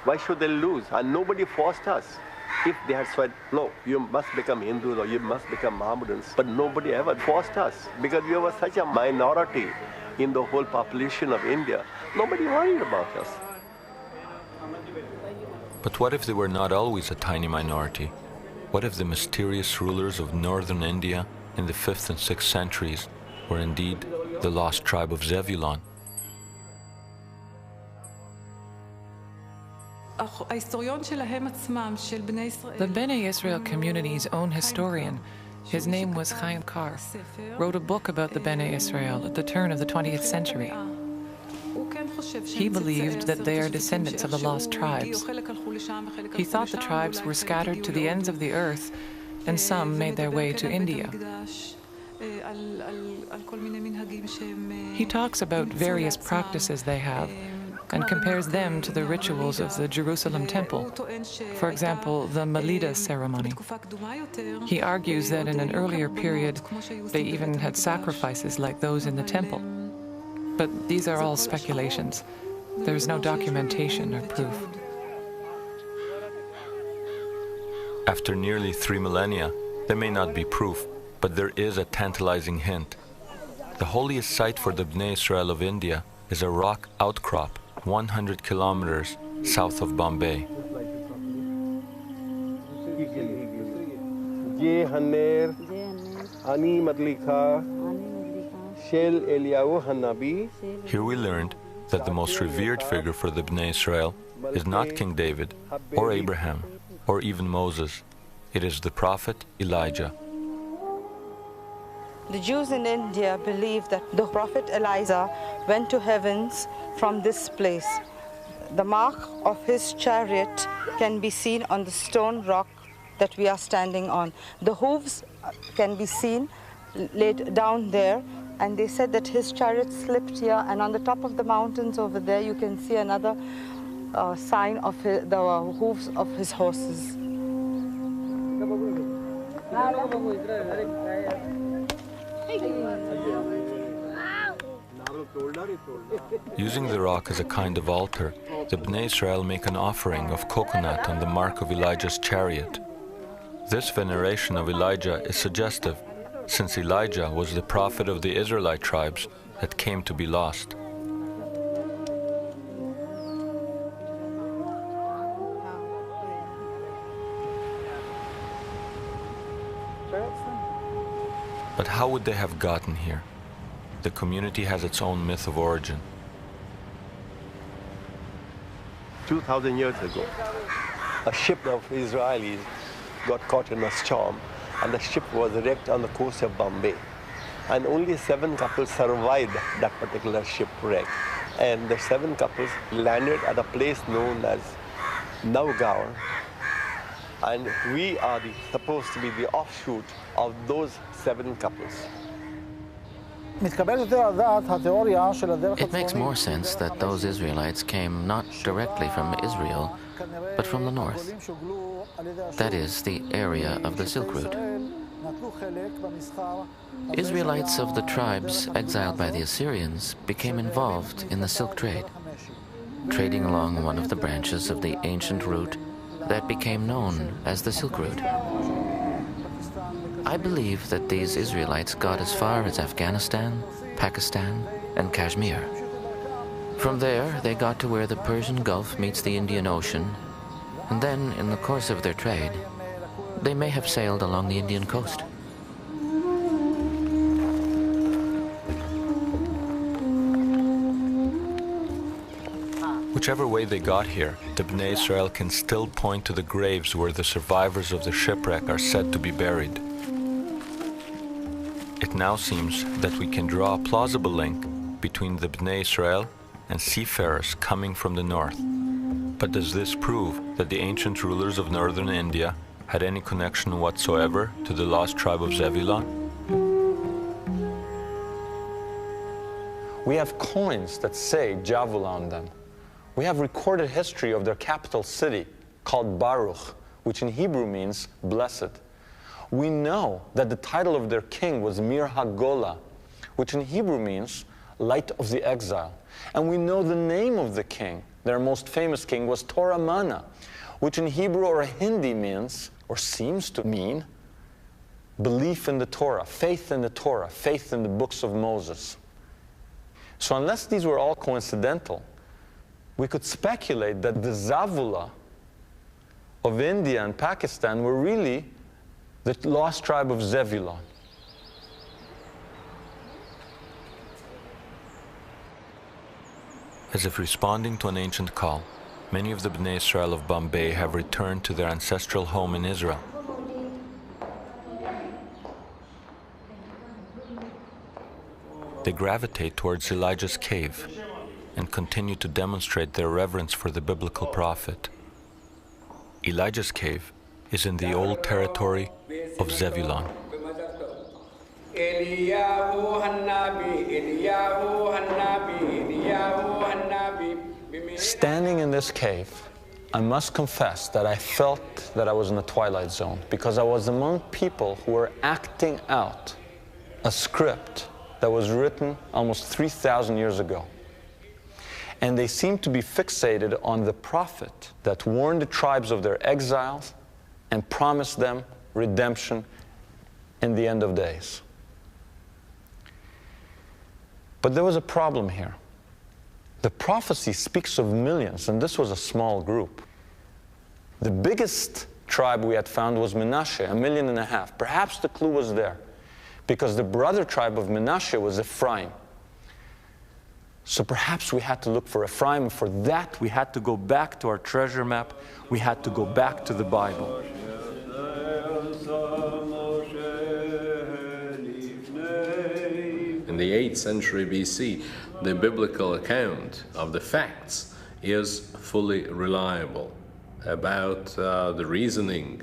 Why should they lose? And nobody forced us. If they had said, no, you must become Hindus or you must become Mohammedans, but nobody ever forced us because we were such a minority in the whole population of India. Nobody worried about us. But what if they were not always a tiny minority? What if the mysterious rulers of northern India in the 5th and 6th centuries were indeed the lost tribe of Zebulun? The Bnei Israel community's own historian, his name was Chaim Kar, wrote a book about the Bnei Israel at the turn of the 20th century. He believed that they are descendants of the lost tribes. He thought the tribes were scattered to the ends of the earth, and some made their way to India. He talks about various practices they have, and compares them to the rituals of the Jerusalem temple. For example, the Melida ceremony. He argues that in an earlier period, they even had sacrifices like those in the temple. But these are all speculations. There is no documentation or proof. After nearly 3 millennia, there may not be proof, but there is a tantalizing hint. The holiest site for the Bnei Israel of India is a rock outcrop 100 kilometers south of Bombay. Here we learned that the most revered figure for the Bnei Israel is not King David, or Abraham, or even Moses. It is the prophet Elijah. The Jews in India believe that the prophet Elijah went to heavens from this place. The mark of his chariot can be seen on the stone rock that we are standing on. The hooves can be seen laid down there, and they said that his chariot slipped here, and on the top of the mountains over there you can see another sign of the hooves of his horses. Using the rock as a kind of altar, the Bnei Israel make an offering of coconut on the mark of Elijah's chariot. This veneration of Elijah is suggestive, since Elijah was the prophet of the Israelite tribes that came to be lost. But how would they have gotten here? The community has its own myth of origin. 2,000 years ago, a ship of Israelis got caught in a storm, and the ship was wrecked on the coast of Bombay. And only 7 couples survived that particular shipwreck. And the 7 couples landed at a place known as Navgaon. And we are supposed to be the offshoot of those 7 couples. It makes more sense that those Israelites came not directly from Israel, but from the north. That is, the area of the Silk Route. Israelites of the tribes exiled by the Assyrians became involved in the silk trade, trading along one of the branches of the ancient route that became known as the Silk Route. I believe that these Israelites got as far as Afghanistan, Pakistan, and Kashmir. From there, they got to where the Persian Gulf meets the Indian Ocean, and then, in the course of their trade, they may have sailed along the Indian coast. Whichever way they got here, the Bnei Israel can still point to the graves where the survivors of the shipwreck are said to be buried. It now seems that we can draw a plausible link between the Bnei Israel and seafarers coming from the north. But does this prove that the ancient rulers of northern India had any connection whatsoever to the lost tribe of Zebulun? We have coins that say Javul on them. We have recorded history of their capital city called Baruch, which in Hebrew means blessed. We know that the title of their king was Mir HaGola, which in Hebrew means light of the exile. And we know the name of the king, their most famous king, was Torah Mana, which in Hebrew or Hindi means, or seems to mean, belief in the Torah, faith in the Torah, faith in the books of Moses. So unless these were all coincidental, we could speculate that the Zavula of India and Pakistan were really the lost tribe of Zebulun. As if responding to an ancient call, many of the Bnei Israel of Bombay have returned to their ancestral home in Israel. They gravitate towards Elijah's cave and continue to demonstrate their reverence for the biblical prophet. Elijah's cave is in the old territory of Zebulun. Standing in this cave, I must confess that I felt that I was in the twilight zone, because I was among people who were acting out a script that was written almost 3,000 years ago. And they seemed to be fixated on the prophet that warned the tribes of their exiles and promised them redemption in the end of days. But there was a problem here. The prophecy speaks of millions, and this was a small group. The biggest tribe we had found was Menashe, 1.5 million. Perhaps the clue was there, because the brother tribe of Menashe was Ephraim. So perhaps we had to look for Ephraim, and for that we had to go back to our treasure map, we had to go back to the Bible. In the 8th century BC, the biblical account of the facts is fully reliable about the reasoning,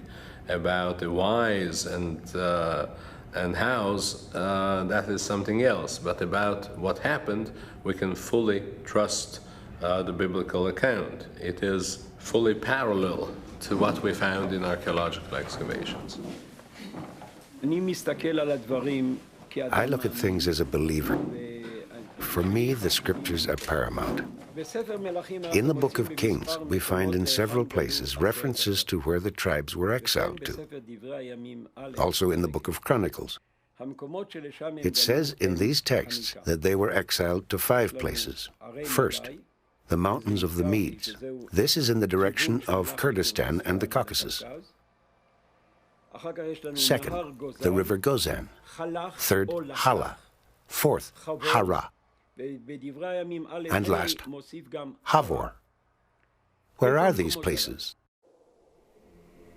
about the whys and hows, that is something else. But about what happened, we can fully trust the biblical account. It is fully parallel to what we found in archaeological excavations. I look at things as a believer. For me, the scriptures are paramount. In the Book of Kings, we find in several places references to where the tribes were exiled to. Also in the Book of Chronicles. It says in these texts that they were exiled to 5 places. First, the mountains of the Medes. This is in the direction of Kurdistan and the Caucasus. Second, the river Gozan. Third, Hala. Fourth, Hara. And last, Havor. Where are these places?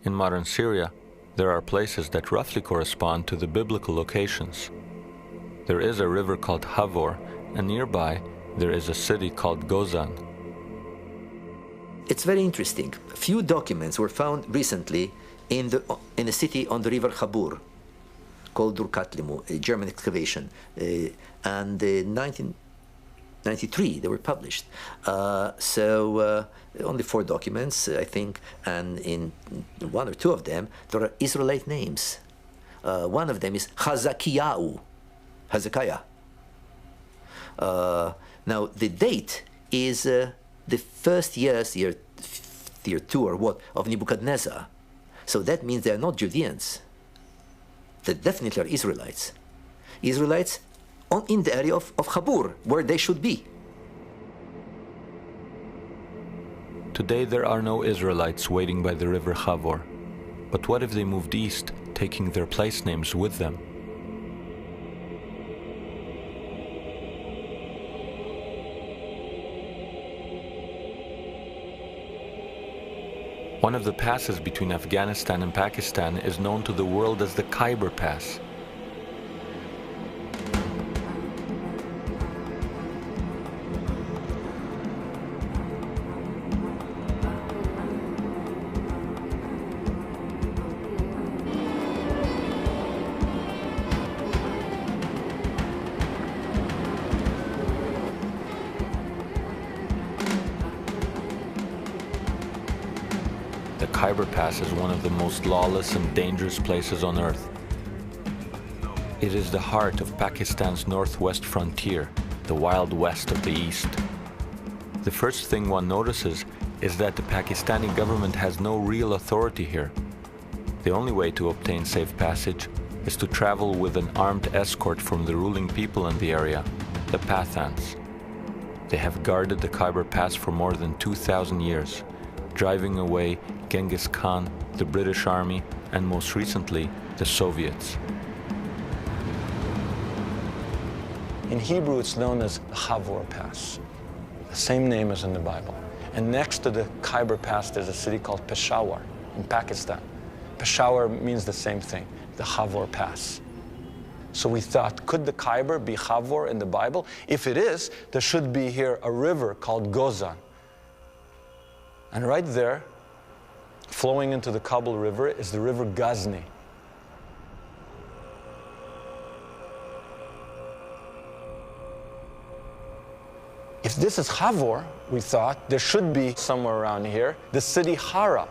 In modern Syria, there are places that roughly correspond to the biblical locations. There is a river called Havor, and nearby there is a city called Gozan. It's very interesting. A few documents were found recently in a city on the river Habur, called Durkatlimu, a German excavation, and in 1993 they were published. Only 4 documents, I think, and in 1 or 2 of them there are Israelite names. One of them is Hezekiah. Now the date is the first year 2 or what of Nebuchadnezzar. So that means they are not Judeans. They definitely are Israelites. Israelites in the area of Habur, where they should be. Today there are no Israelites waiting by the river Chavor. But what if they moved east, taking their place names with them? One of the passes between Afghanistan and Pakistan is known to the world as the Khyber Pass. The Khyber Pass is one of the most lawless and dangerous places on earth. It is the heart of Pakistan's northwest frontier, the Wild West of the East. The first thing one notices is that the Pakistani government has no real authority here. The only way to obtain safe passage is to travel with an armed escort from the ruling people in the area, the Pathans. They have guarded the Khyber Pass for more than 2,000 years, driving away Genghis Khan, the British Army, and most recently, the Soviets. In Hebrew, it's known as Chavor Pass, the same name as in the Bible. And next to the Khyber Pass, there's a city called Peshawar in Pakistan. Peshawar means the same thing, the Chavor Pass. So we thought, could the Khyber be Chavor in the Bible? If it is, there should be here a river called Gozan. And right there, flowing into the Kabul River, is the river Ghazni. If this is Chavor, we thought, there should be somewhere around here the city Hara.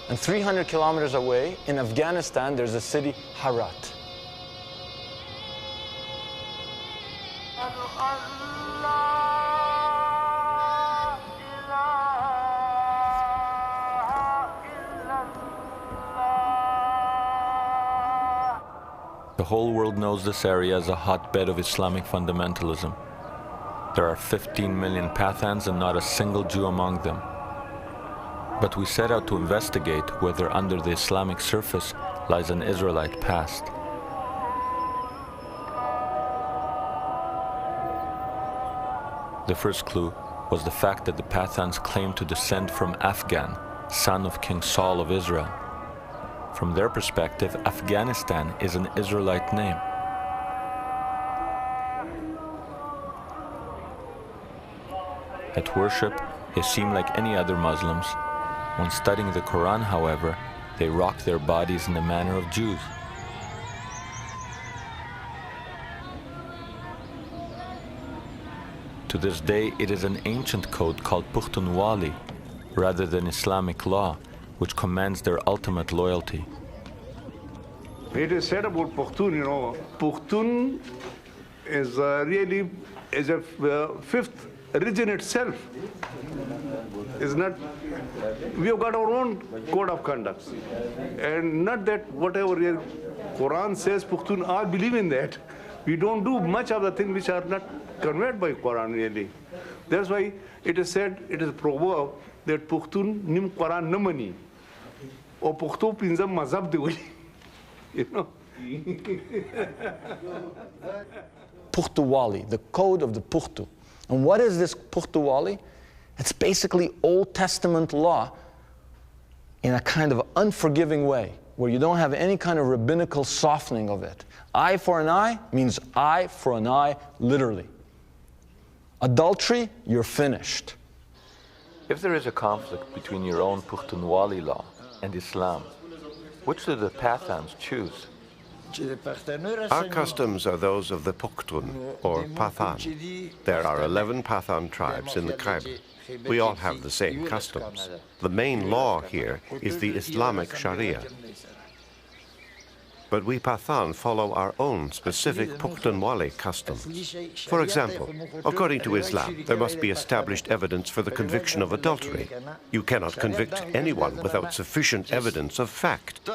And 300 kilometers away, in Afghanistan, there's a city Herat. The whole world knows this area as a hotbed of Islamic fundamentalism. There are 15 million Pathans and not a single Jew among them. But we set out to investigate whether under the Islamic surface lies an Israelite past. The first clue was the fact that the Pathans claimed to descend from Afghan, son of King Saul of Israel. From their perspective, Afghanistan is an Israelite name. At worship, they seem like any other Muslims. When studying the Quran, however, they rock their bodies in the manner of Jews. To this day, it is an ancient code called Pukhtunwali, rather than Islamic law, which commands their ultimate loyalty. It is said about Pushtun, Pushtun is really is a fifth religion itself. Is not. We have got our own code of conduct, and not that whatever your Quran says, Pushtun all believe in that. We don't do much of the things which are not conveyed by Quran really. That's why it is said, it is a proverb that Pushtun nim Quran namani, or Pukhto pinzam mazhab de. You know. Pukhtuwali, the code of the Pukhtu. And what is this Pukhtuwali? It's basically Old Testament law in a kind of unforgiving way, where you don't have any kind of rabbinical softening of it. Eye for an eye means eye for an eye, literally. Adultery, you're finished. If there is a conflict between your own Pukhtunwali law and Islam, Which do the Pathans choose? Our customs are those of the Pukhtun, or Pathan. There are 11 Pathan tribes in the Khyber. We all have the same customs. The main law here is the Islamic Sharia. But we Pathan follow our own specific Pukhtunwali customs. For example, according to Islam, there must be established evidence for the conviction of adultery. You cannot convict anyone without sufficient evidence of fact.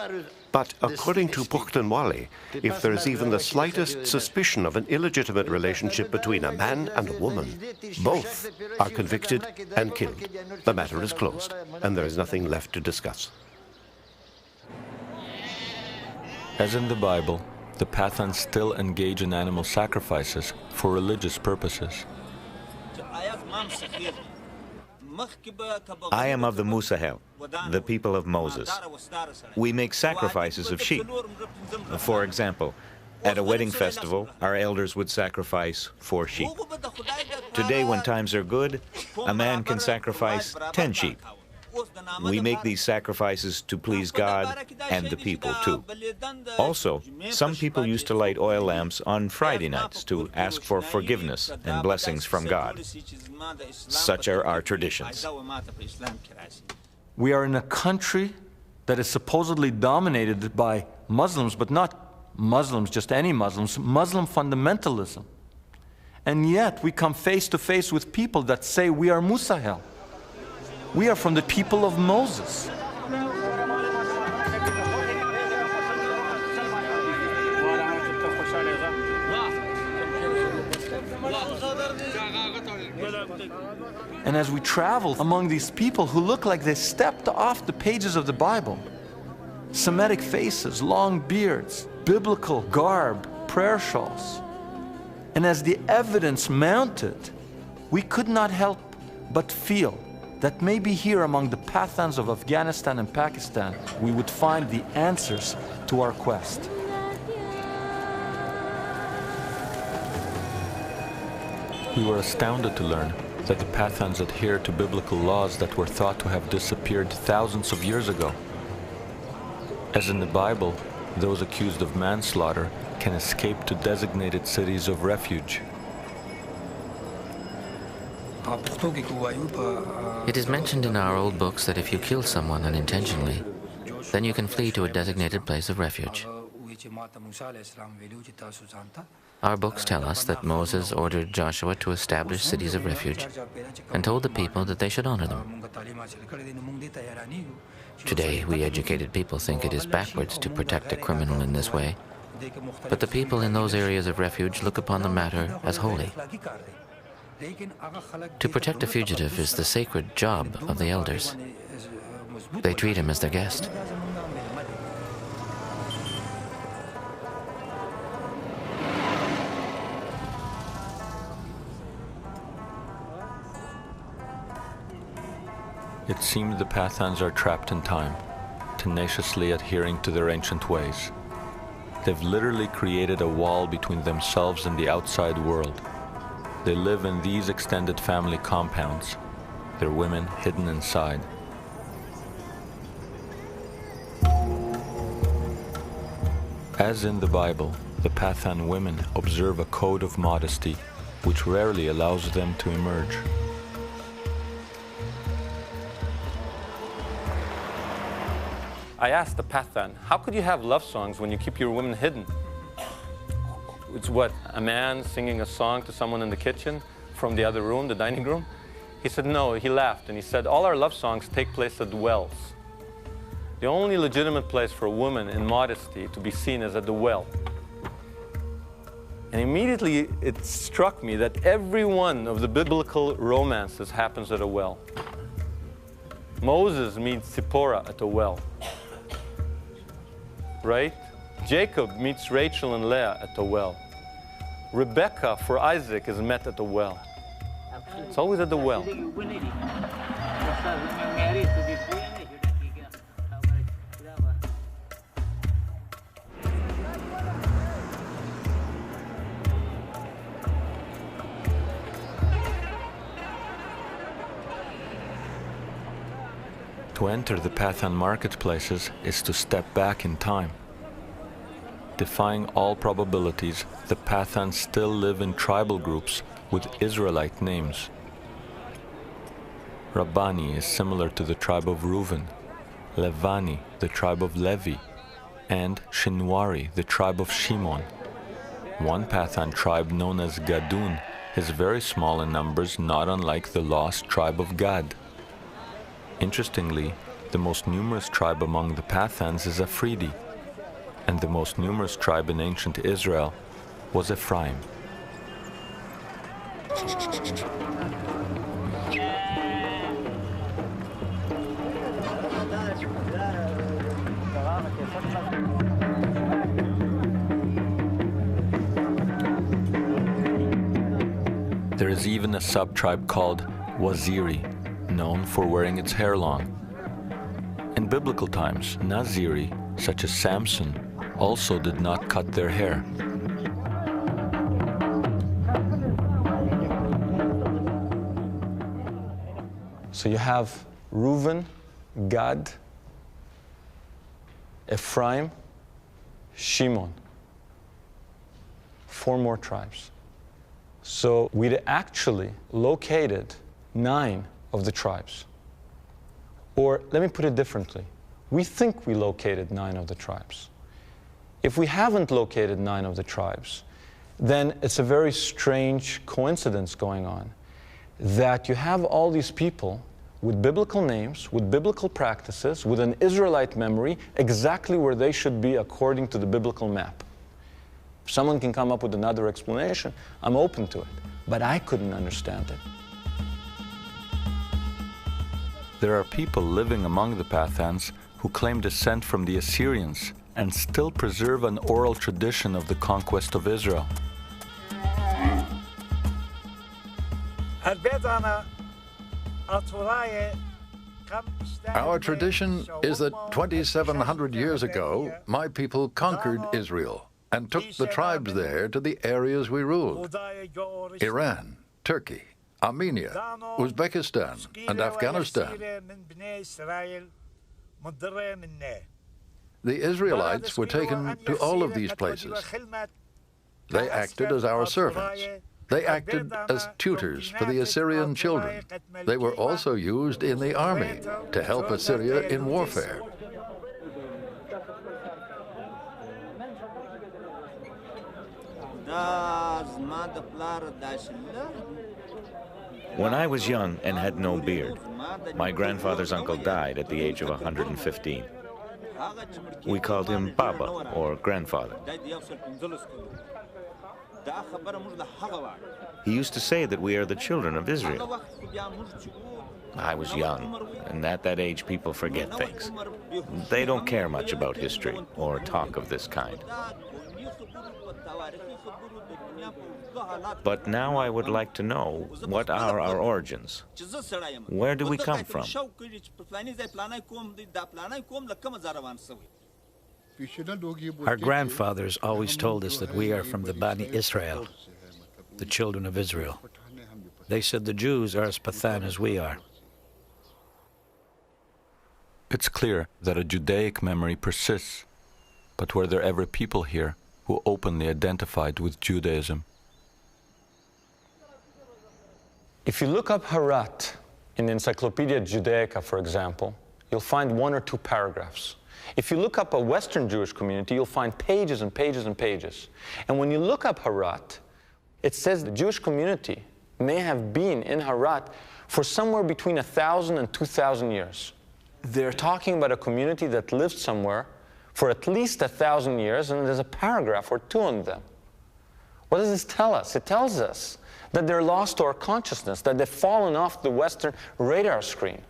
But according to Pukhtunwali, if there is even the slightest suspicion of an illegitimate relationship between a man and a woman, both are convicted and killed. The matter is closed, and there is nothing left to discuss. As in the Bible, the Pathans still engage in animal sacrifices for religious purposes. I am of the Musahel, the people of Moses. We make sacrifices of sheep. For example, at a wedding festival, our elders would sacrifice 4 sheep. Today, when times are good, a man can sacrifice 10 sheep. We make these sacrifices to please God and the people too. Also, some people used to light oil lamps on Friday nights to ask for forgiveness and blessings from God. Such are our traditions. We are in a country that is supposedly dominated by Muslims, but not Muslims, just any Muslims, Muslim fundamentalism. And yet we come face to face with people that say we are Musahel. We are from the people of Moses. And as we travel among these people who look like they stepped off the pages of the Bible, Semitic faces, long beards, biblical garb, prayer shawls, and as the evidence mounted, we could not help but feel that maybe here among the Pathans of Afghanistan and Pakistan, we would find the answers to our quest. We were astounded to learn that the Pathans adhere to biblical laws that were thought to have disappeared thousands of years ago. As in the Bible, those accused of manslaughter can escape to designated cities of refuge. It is mentioned in our old books that if you kill someone unintentionally, then you can flee to a designated place of refuge. Our books tell us that Moses ordered Joshua to establish cities of refuge and told the people that they should honor them. Today, we educated people think it is backwards to protect a criminal in this way, but the people in those areas of refuge look upon the matter as holy. To protect a fugitive is the sacred job of the elders. They treat him as their guest. It seems the Pathans are trapped in time, tenaciously adhering to their ancient ways. They've literally created a wall between themselves and the outside world. They live in these extended family compounds, their women hidden inside. As in the Bible, the Pathan women observe a code of modesty which rarely allows them to emerge. I asked the Pathan, how could you have love songs when you keep your women hidden? It's what, a man singing a song to someone in the kitchen from the other room, the dining room? He said no, he laughed and he said, all our love songs take place at wells. The only legitimate place for a woman in modesty to be seen is at the well. And immediately it struck me that every one of the biblical romances happens at a well. Moses meets Zipporah at a well, right? Jacob meets Rachel and Leah at the well. Rebecca for Isaac is met at the well. It's always at the well. To enter the Pathan marketplaces is to step back in time. Defying all probabilities, the Pathans still live in tribal groups with Israelite names. Rabbani is similar to the tribe of Reuven, Levani, the tribe of Levi, and Shinwari, the tribe of Shimon. One Pathan tribe known as Gadun is very small in numbers, not unlike the lost tribe of Gad. Interestingly, the most numerous tribe among the Pathans is Afridi, and the most numerous tribe in ancient Israel was Ephraim. There is even a sub-tribe called Waziri, known for wearing its hair long. In biblical times, Naziri, such as Samson, also did not cut their hair. So you have Reuven, Gad, Ephraim, Shimon. 4 more tribes. So we'd actually located 9 of the tribes. Or let me put it differently. We think we located 9 of the tribes. If we haven't located 9 of the tribes, then it's a very strange coincidence going on that you have all these people with biblical names, with biblical practices, with an Israelite memory, exactly where they should be according to the biblical map. If someone can come up with another explanation, I'm open to it, but I couldn't understand it. There are people living among the Pathans who claim descent from the Assyrians and still preserve an oral tradition of the conquest of Israel. Our tradition is that 2,700 years ago, my people conquered Israel and took the tribes there to the areas we ruled: Iran, Turkey, Armenia, Uzbekistan, and Afghanistan. The Israelites were taken to all of these places. They acted as our servants. They acted as tutors for the Assyrian children. They were also used in the army to help Assyria in warfare. When I was young and had no beard, my grandfather's uncle died at the age of 115. We called him Baba, or grandfather. He used to say that we are the children of Israel. I was young, and at that age people forget things. They don't care much about history or talk of this kind. But now I would like to know, what are our origins? Where do we come from? Our grandfathers always told us that we are from the Bani Israel, the children of Israel. They said the Jews are as Pathan as we are. It's clear that a Judaic memory persists, but were there ever people here who openly identified with Judaism? If you look up Harat in the Encyclopedia Judaica, for example, you'll find 1 or 2 paragraphs. If you look up a Western Jewish community, you'll find pages and pages and pages. And when you look up Harat, it says the Jewish community may have been in Harat for somewhere between 1,000 and 2,000 years. They're talking about a community that lived somewhere for at least 1,000 years, and there's a paragraph or 2 on them. What does this tell us? It tells us that they're lost to our consciousness, that they've fallen off the Western radar screen.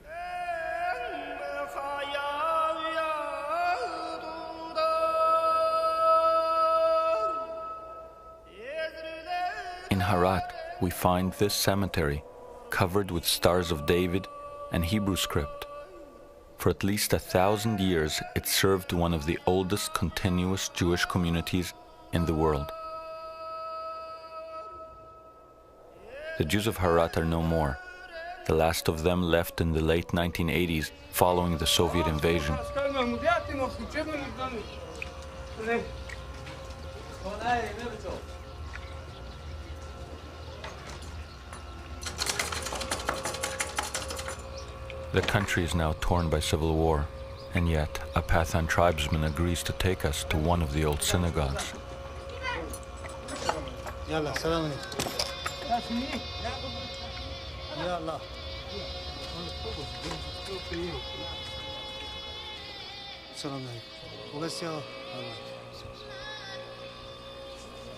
In Harat, we find this cemetery covered with Stars of David and Hebrew script. For at least 1,000 years, it served one of the oldest continuous Jewish communities in the world. The Jews of Harat are no more, The last of them left in the late 1980s following the Soviet invasion. The country is now torn by civil war, and yet a Pathan tribesman agrees to take us to one of the old synagogues.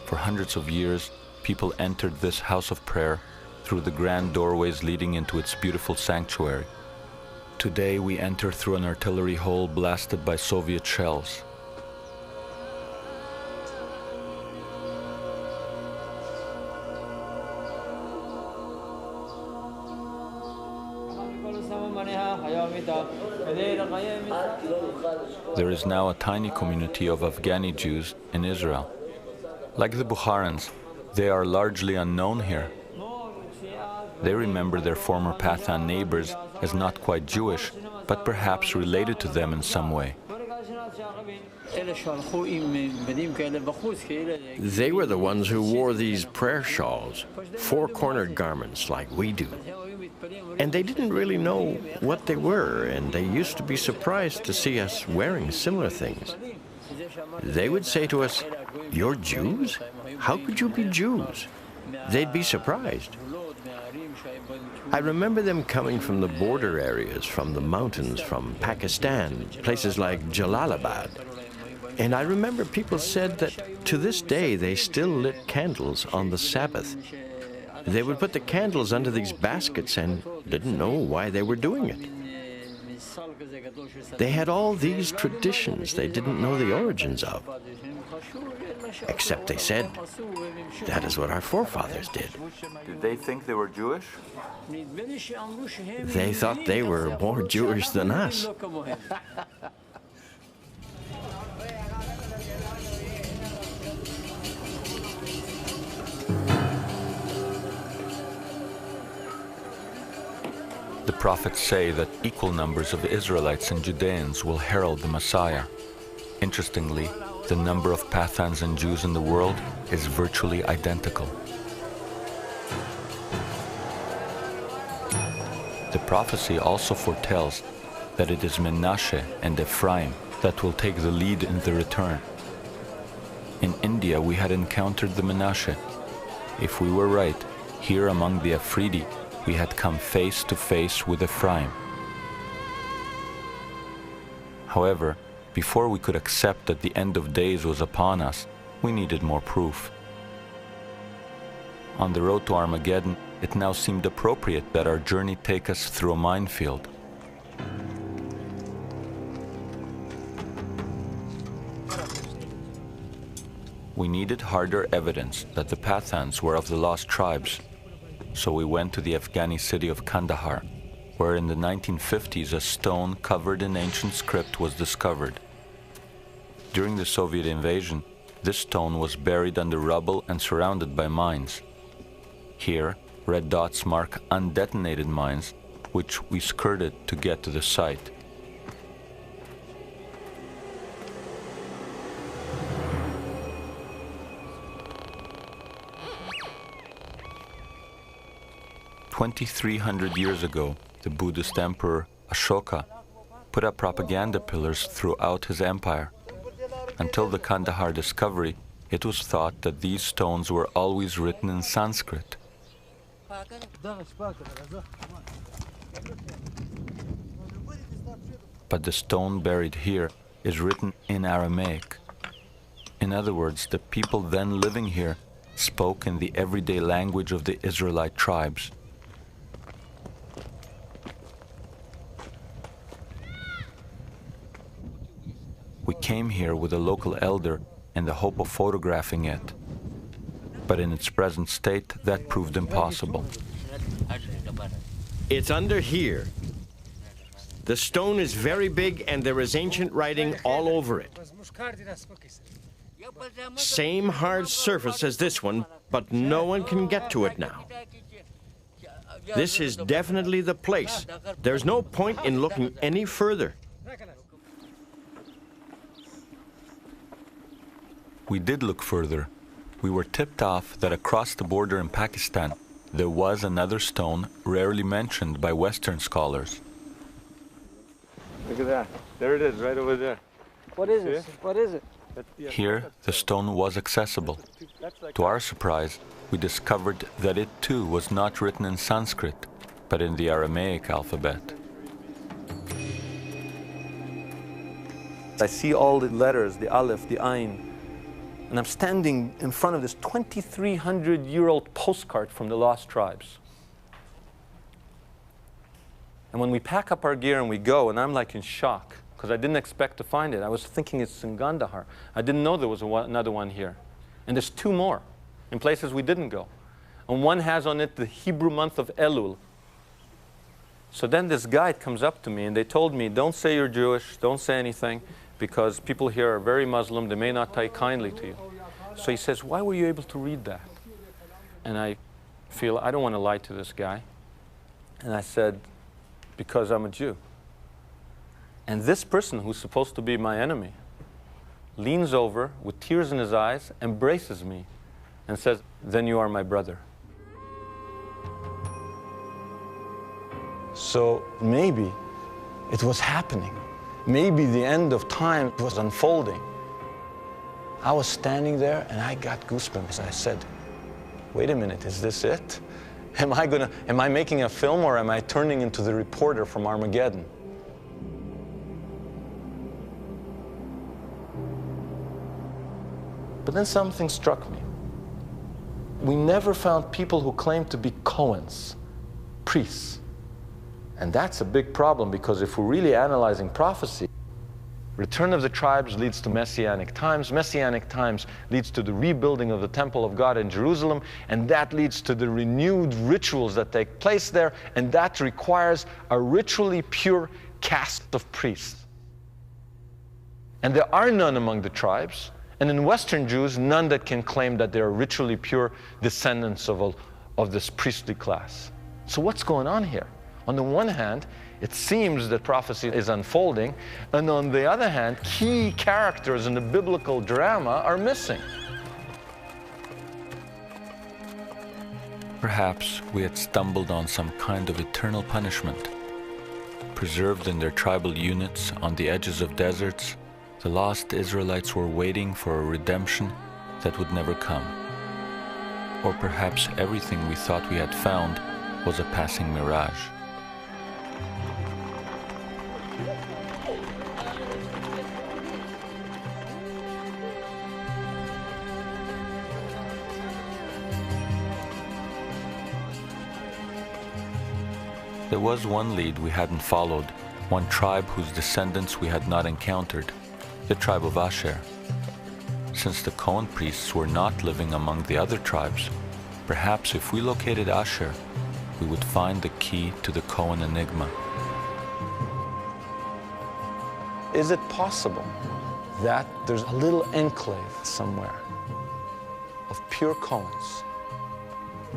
For hundreds of years, people entered this house of prayer through the grand doorways leading into its beautiful sanctuary. Today we enter through an artillery hole blasted by Soviet shells. There is now a tiny community of Afghani Jews in Israel. Like the Bukharans, they are largely unknown here. They remember their former Pathan neighbors as not quite Jewish, but perhaps related to them in some way. They were the ones who wore these prayer shawls, four-cornered garments like we do. And they didn't really know what they were, and they used to be surprised to see us wearing similar things. They would say to us, "You're Jews? How could you be Jews?" They'd be surprised. I remember them coming from the border areas, from the mountains, from Pakistan, places like Jalalabad. And I remember people said that to this day they still lit candles on the Sabbath. They would put the candles under these baskets and didn't know why they were doing it. They had all these traditions they didn't know the origins of. Except they said, that is what our forefathers did. Did they think they were Jewish? They thought they were more Jewish than us. The prophets say that equal numbers of Israelites and Judeans will herald the Messiah. Interestingly, the number of Pathans and Jews in the world is virtually identical. The prophecy also foretells that it is Menashe and Ephraim that will take the lead in the return. In India, we had encountered the Menashe. If we were right, here among the Afridi, we had come face to face with Ephraim. However, before we could accept that the end of days was upon us, we needed more proof. On the road to Armageddon, it now seemed appropriate that our journey take us through a minefield. We needed harder evidence that the Pathans were of the lost tribes, so we went to the Afghani city of Kandahar, where in the 1950s a stone covered in ancient script was discovered. During the Soviet invasion, this stone was buried under rubble and surrounded by mines. Here, red dots mark undetonated mines, which we skirted to get to the site. "2,300 years ago, the Buddhist emperor Ashoka put up propaganda pillars throughout his empire. Until the Kandahar discovery, it was thought that these stones were always written in Sanskrit. But the stone buried here is written in Aramaic. In other words, the people then living here spoke in the everyday language of the Israelite tribes. We came here with a local elder in the hope of photographing it, but in its present state, that proved impossible. It's under here. The stone is very big and there is ancient writing all over it. Same hard surface as this one, but no one can get to it now. This is definitely the place. There's no point in looking any further. We did look further. We were tipped off that across the border in Pakistan, there was another stone rarely mentioned by Western scholars. Look at that. There it is, right over there. What is it? What is it? Here, the stone was accessible. To our surprise, we discovered that it too was not written in Sanskrit, but in the Aramaic alphabet. I see all the letters, the Aleph, the Ain, and I'm standing in front of this 2,300-year-old postcard from the Lost Tribes. And when we pack up our gear and we go, and I'm like in shock, because I didn't expect to find it. I was thinking it's in Gandhar. I didn't know there was another one here. And there's two more in places we didn't go. And one has on it the Hebrew month of Elul. So then this guide comes up to me, and they told me, don't say you're Jewish, don't say anything, because people here are very Muslim, they may not take kindly to you. So he says, why were you able to read that? And I feel, I don't want to lie to this guy. And I said, because I'm a Jew. And this person, who's supposed to be my enemy, leans over with tears in his eyes, embraces me, and says, then you are my brother. So maybe it was happening. Maybe the end of time was unfolding. I was standing there and I got goosebumps. I said, wait a minute, is this it? Am I making a film, or am I turning into the reporter from Armageddon? But then something struck me. We never found people who claimed to be Cohens, priests. And that's a big problem, because if we're really analyzing prophecy, return of the tribes leads to Messianic times. Messianic times leads to the rebuilding of the temple of God in Jerusalem, and that leads to the renewed rituals that take place there, and that requires a ritually pure caste of priests. And there are none among the tribes, and in Western Jews, none that can claim that they are ritually pure descendants of this priestly class. So what's going on here? On the one hand, it seems that prophecy is unfolding, and on the other hand, key characters in the biblical drama are missing. Perhaps we had stumbled on some kind of eternal punishment. Preserved in their tribal units on the edges of deserts, the lost Israelites were waiting for a redemption that would never come. Or perhaps everything we thought we had found was a passing mirage. There was one lead we hadn't followed, one tribe whose descendants we had not encountered, the tribe of Asher. Since the Cohen priests were not living among the other tribes, perhaps if we located Asher, we would find the key to the Cohen enigma. Is it possible that there's a little enclave somewhere of pure Cohens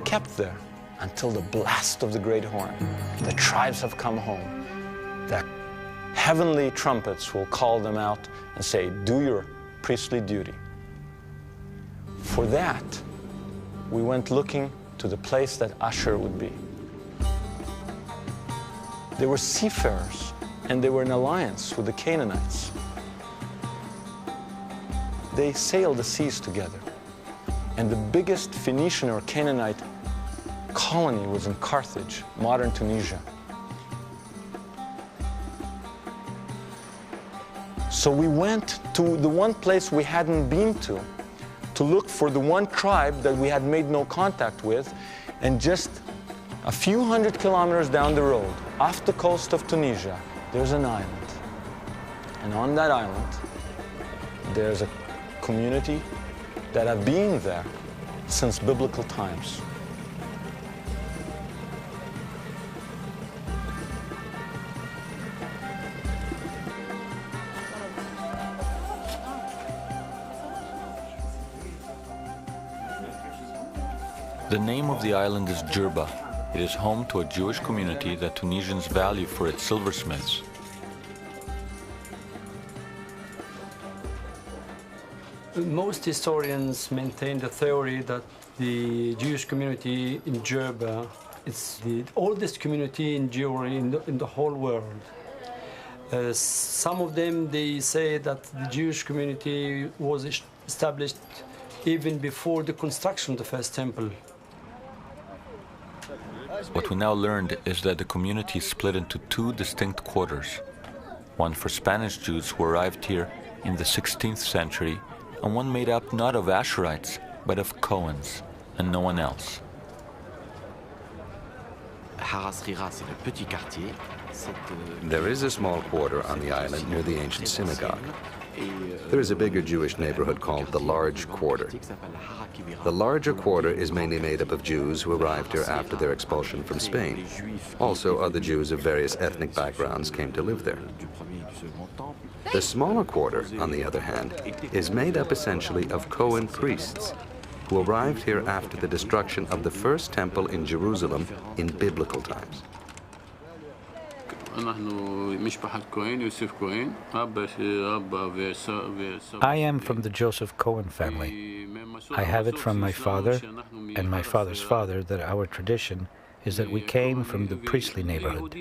kept there until the blast of the great horn? The tribes have come home. The heavenly trumpets will call them out and say, do your priestly duty. For that, we went looking to the place that Asher would be. They were seafarers, and they were in alliance with the Canaanites. They sailed the seas together. And the biggest Phoenician or Canaanite colony was in Carthage, modern Tunisia. So we went to the one place we hadn't been to look for the one tribe that we had made no contact with, and just a few hundred kilometers down the road, off the coast of Tunisia, there's an island. And on that island, there's a community that have been there since biblical times. The name of the island is Jerba. It is home to a Jewish community that Tunisians value for its silversmiths. Most historians maintain the theory that the Jewish community in Jerba is the oldest community in Jewry in the whole world. Some of them, they say that the Jewish community was established even before the construction of the first temple. What we now learned is that the community is split into two distinct quarters. One for Spanish Jews who arrived here in the 16th century, and one made up not of Asherites, but of Cohens, and no one else. There is a small quarter on the island near the ancient synagogue. There is a bigger Jewish neighborhood called the Large Quarter. The larger quarter is mainly made up of Jews who arrived here after their expulsion from Spain. Also, other Jews of various ethnic backgrounds came to live there. The smaller quarter, on the other hand, is made up essentially of Cohen priests who arrived here after the destruction of the first temple in Jerusalem in biblical times. I am from the Joseph Cohen family. I have it from my father and my father's father that our tradition is that we came from the priestly neighborhood.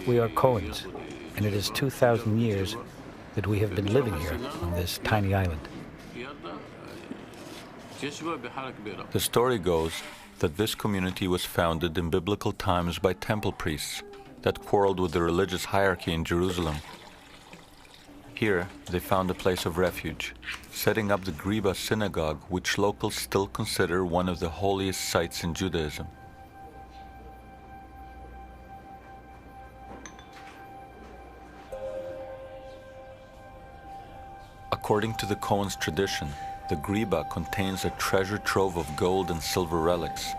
We are Cohens, and it is 2,000 years that we have been living here on this tiny island. The story goes that this community was founded in biblical times by temple priests that quarreled with the religious hierarchy in Jerusalem. Here, they found a place of refuge, setting up the Griba synagogue, which locals still consider one of the holiest sites in Judaism. According to the Cohen's tradition, the Griba contains a treasure trove of gold and silver relics,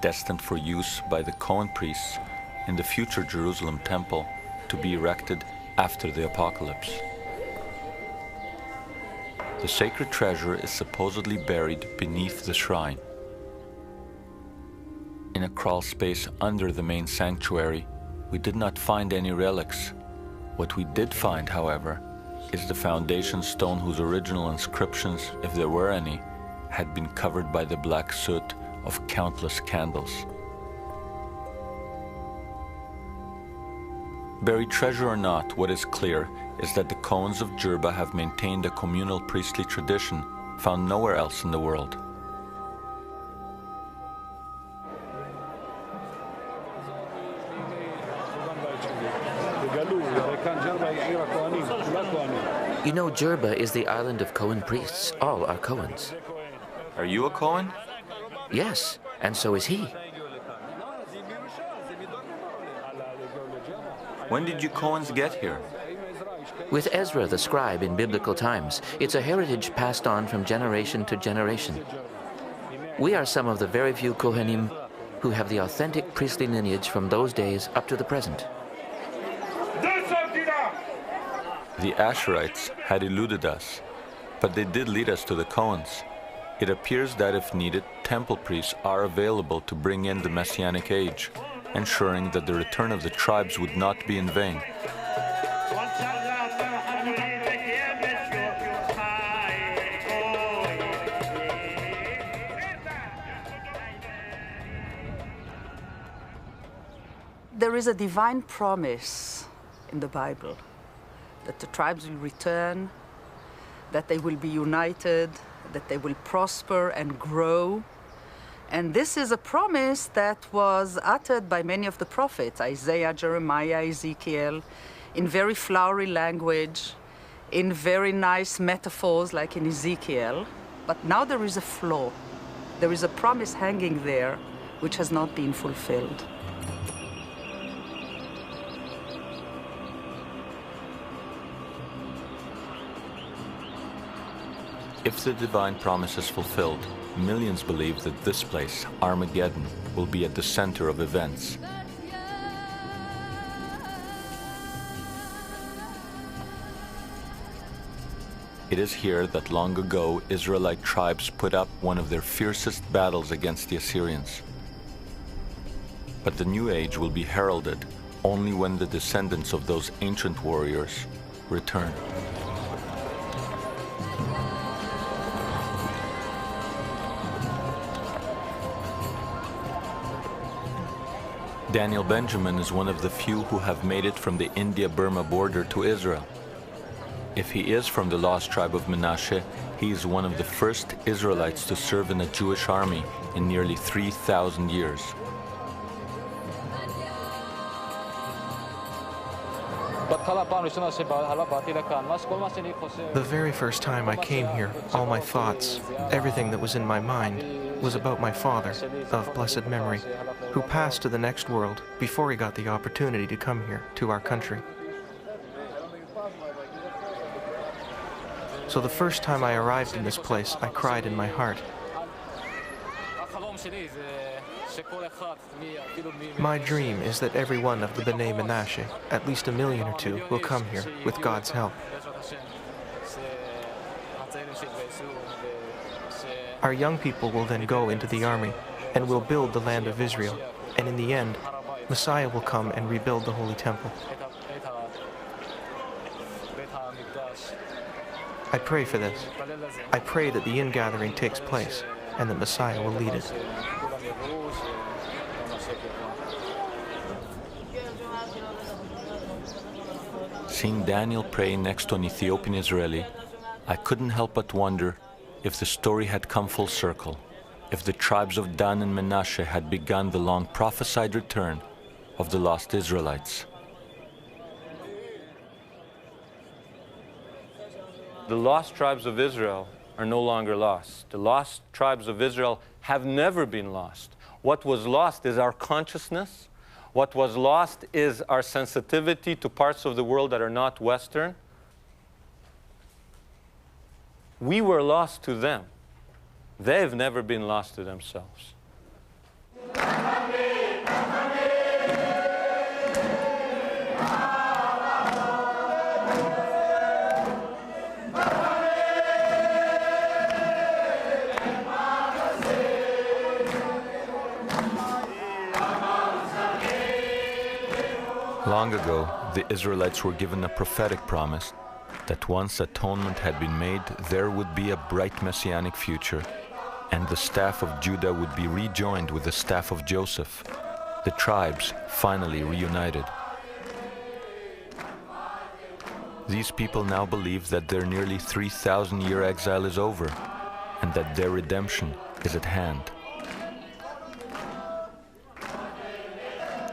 destined for use by the Cohen priests in the future Jerusalem temple to be erected after the apocalypse. The sacred treasure is supposedly buried beneath the shrine. In a crawl space under the main sanctuary, we did not find any relics. What we did find, however, is the foundation stone whose original inscriptions, if there were any, had been covered by the black soot of countless candles. Buried treasure or not, what is clear is that the Cohens of Jerba have maintained a communal priestly tradition found nowhere else in the world. You know, Jerba is the island of Cohen priests. All are Cohens. Are you a Cohen? Yes, and so is he. When did you Cohens get here? With Ezra the scribe in biblical times, it's a heritage passed on from generation to generation. We are some of the very few Kohanim who have the authentic priestly lineage from those days up to the present. The Asherites had eluded us, but they did lead us to the Cohens. It appears that if needed, temple priests are available to bring in the Messianic age, ensuring that the return of the tribes would not be in vain. There is a divine promise in the Bible that the tribes will return, that they will be united, that they will prosper and grow. And this is a promise that was uttered by many of the prophets, Isaiah, Jeremiah, Ezekiel, in very flowery language, in very nice metaphors like in Ezekiel. But now there is a flaw. There is a promise hanging there which has not been fulfilled. If the divine promise is fulfilled, millions believe that this place, Armageddon, will be at the center of events. It is here that long ago Israelite tribes put up one of their fiercest battles against the Assyrians. But the new age will be heralded only when the descendants of those ancient warriors return. Daniel Benjamin is one of the few who have made it from the India-Burma border to Israel. If he is from the lost tribe of Menashe, he is one of the first Israelites to serve in a Jewish army in nearly 3,000 years. The very first time I came here, all my thoughts, everything that was in my mind, was about my father, of blessed memory, who passed to the next world before he got the opportunity to come here, to our country. So the first time I arrived in this place, I cried in my heart. My dream is that every one of the B'nai Menashe, at least 1 million or 2, will come here with God's help. Our young people will then go into the army and will build the land of Israel, and in the end, Messiah will come and rebuild the Holy Temple. I pray for this. I pray that the ingathering takes place and that Messiah will lead it. Seeing Daniel pray next to an Ethiopian Israeli, I couldn't help but wonder if the story had come full circle, if the tribes of Dan and Menashe had begun the long prophesied return of the lost Israelites. The lost tribes of Israel are no longer lost. The lost tribes of Israel have never been lost. What was lost is our consciousness. What was lost is our sensitivity to parts of the world that are not Western. We were lost to them. They've never been lost to themselves. Long ago, the Israelites were given a prophetic promise that once atonement had been made, there would be a bright messianic future, and the staff of Judah would be rejoined with the staff of Joseph, the tribes finally reunited. These people now believe that their nearly 3,000-year exile is over, and that their redemption is at hand.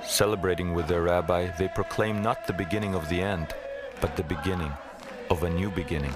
Celebrating with their rabbi, they proclaim not the beginning of the end, but the beginning of a new beginning.